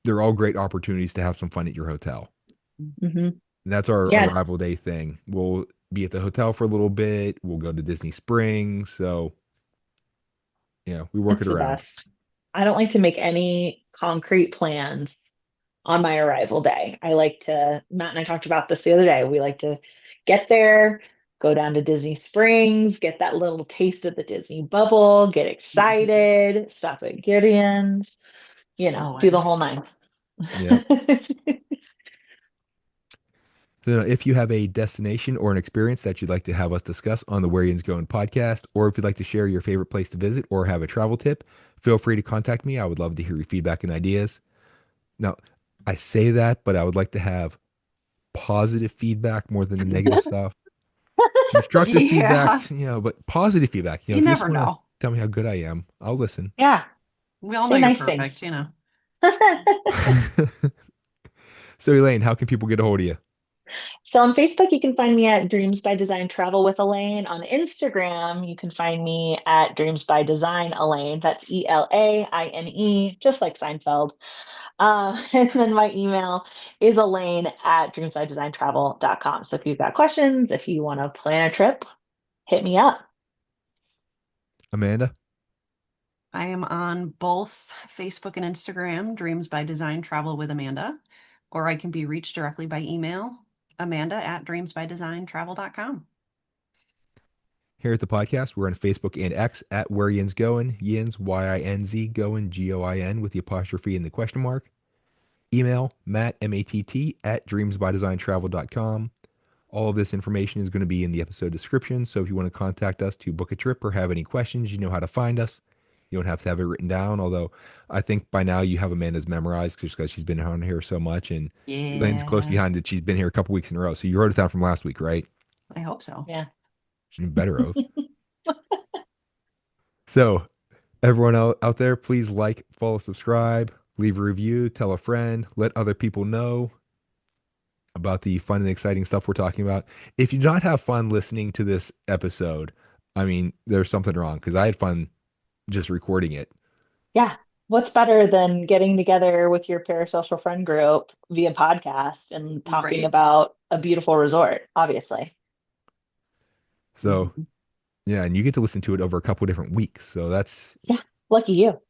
Speaker 1: they're all great opportunities to have some fun at your hotel.
Speaker 3: Hmm.
Speaker 1: And that's our
Speaker 3: Yeah,
Speaker 1: arrival day thing. We'll be at the hotel for a little bit. We'll go to Disney Springs. So, we work it
Speaker 3: that's the
Speaker 1: around.
Speaker 3: best. I don't like to make any concrete plans on my arrival day. Matt and I talked about this the other day. We like to get there, go down to Disney Springs, get that little taste of the Disney bubble, get excited, stop at Gideon's, do the whole
Speaker 2: Always.
Speaker 3: nine.
Speaker 1: Yeah. So if you have a destination or an experience that you'd like to have us discuss on the Where Yinz Goin podcast, or if you'd like to share your favorite place to visit or have a travel tip, feel free to contact me. I would love to hear your feedback and ideas. Now, I say that, but I would like to have positive feedback more than the negative stuff. Constructive
Speaker 2: Yeah.
Speaker 1: feedback, but positive feedback.
Speaker 2: You
Speaker 1: If you just
Speaker 2: never
Speaker 1: want to
Speaker 2: know.
Speaker 1: tell me how good I am, I'll listen.
Speaker 3: Yeah,
Speaker 2: We all know
Speaker 3: say
Speaker 2: you're
Speaker 3: nice
Speaker 2: perfect,
Speaker 3: things.
Speaker 2: you know.
Speaker 1: So, Elaine, how can people get a hold of you?
Speaker 3: So on Facebook, you can find me at Dreams by Design Travel with Elaine. On Instagram, you can find me at Dreams by Design Elaine. That's Elaine, just like Seinfeld. And then my email is Elaine at dreamsbydesigntravel.com. So if you've got questions, if you want to plan a trip, hit me up.
Speaker 1: Amanda?
Speaker 2: I am on both Facebook and Instagram, Dreams by Design Travel with Amanda, or I can be reached directly by email, Amanda at dreamsbydesigntravel.com.
Speaker 1: Here at the podcast, we're on Facebook and X at Where Yinz Goin. Yinz, Yinz, Goin, Goin, with the apostrophe and the question mark. Email Matt, Matt, at dreamsbydesigntravel.com. All of this information is going to be in the episode description. So if you want to contact us to book a trip or have any questions, you know how to find us. You don't have to have it written down, although I think by now you have Amanda's memorized just because she's been on here so much. And Elaine's close
Speaker 2: Yeah,
Speaker 1: behind it. She's been here a couple weeks in a row. So you wrote it down from last week, right?
Speaker 2: I hope so.
Speaker 3: Yeah.
Speaker 1: You better have. So, everyone out there, please like, follow, subscribe, leave a review, tell a friend, let other people know about the fun and exciting stuff we're talking about. If you do not have fun listening to this episode, I mean, there's something wrong because I had fun just recording it.
Speaker 3: Yeah. What's better than getting together with your parasocial friend group via podcast and talking
Speaker 2: Right?
Speaker 3: about a beautiful resort, obviously.
Speaker 1: So, yeah, and you get to listen to it over a couple of different weeks. So that's
Speaker 3: Yeah. Lucky you.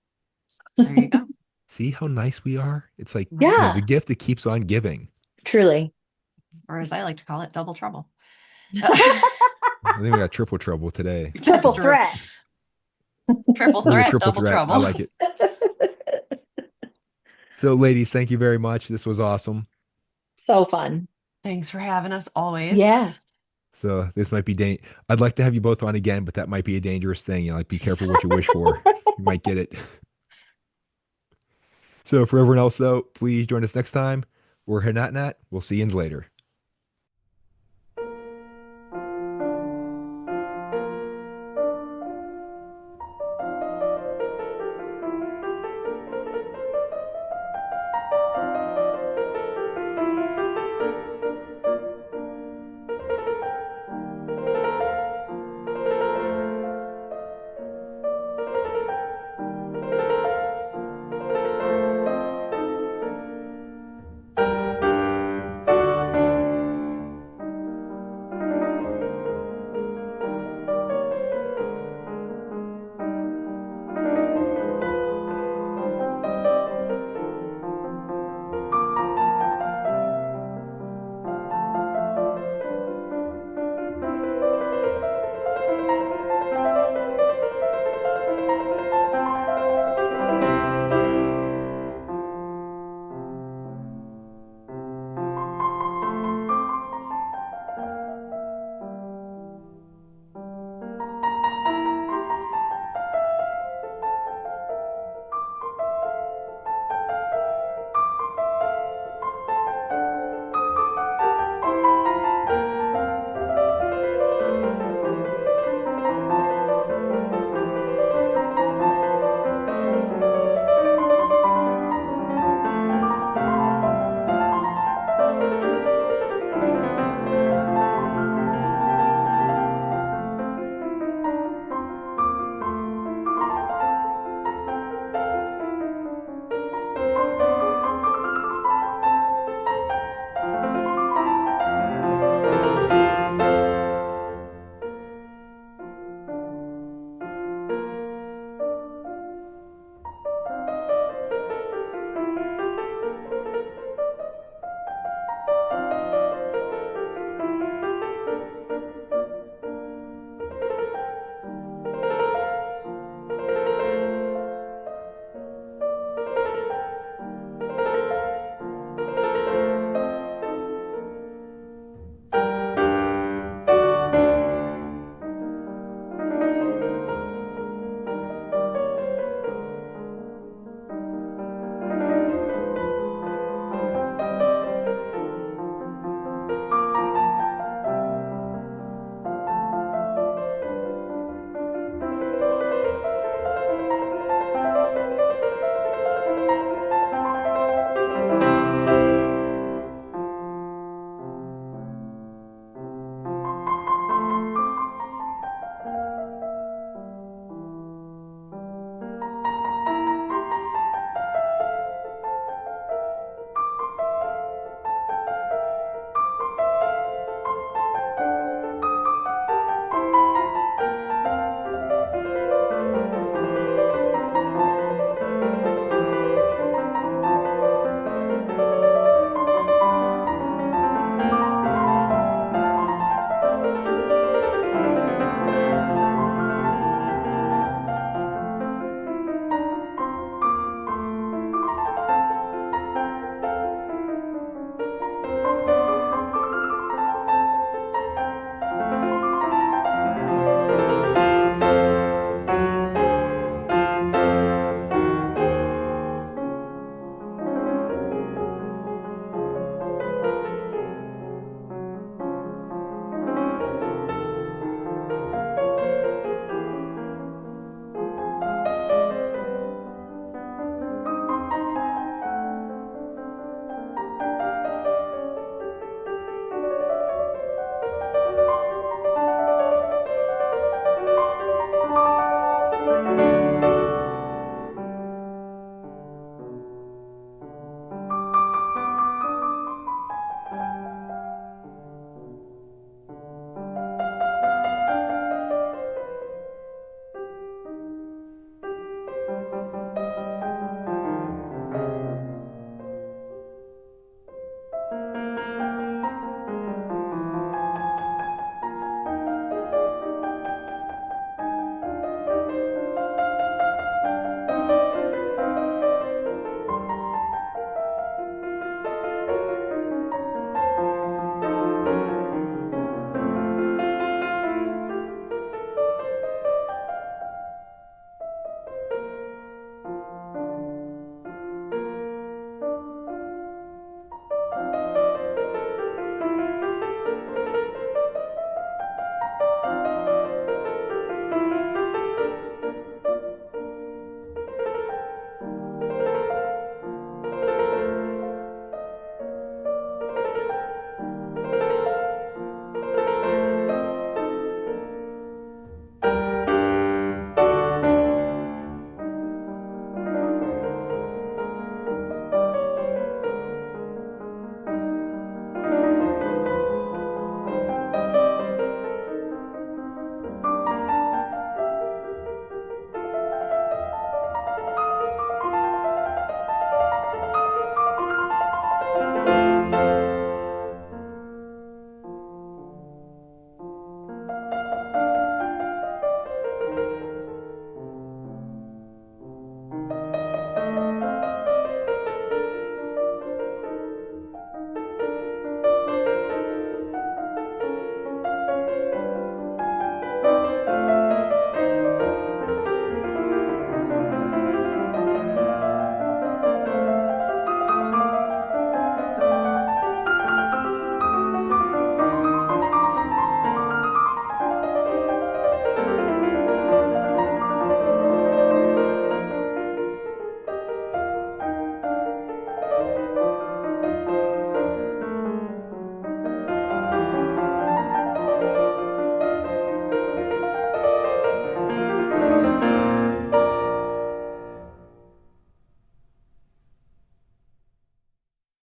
Speaker 2: There you go.
Speaker 1: see how nice we are? It's like,
Speaker 2: Right.
Speaker 3: Yeah,
Speaker 1: the gift that keeps on giving.
Speaker 3: truly.
Speaker 2: Or as I like to call it, double trouble.
Speaker 1: I think we got triple trouble today.
Speaker 3: Triple
Speaker 2: That's true.
Speaker 3: threat.
Speaker 2: Triple
Speaker 1: Or the
Speaker 2: threat,
Speaker 1: triple
Speaker 2: double
Speaker 1: threat. I
Speaker 2: trouble.
Speaker 1: like it. So, ladies, thank you very much. This was awesome.
Speaker 3: So fun.
Speaker 2: Thanks for having us always.
Speaker 3: Yeah.
Speaker 1: So this might be I'd like to have you both on again, but that might be a dangerous thing. You know, like be careful what you wish for. You might get it. So for everyone else though, please join us next time. We're Hanat Nat. We'll see you later.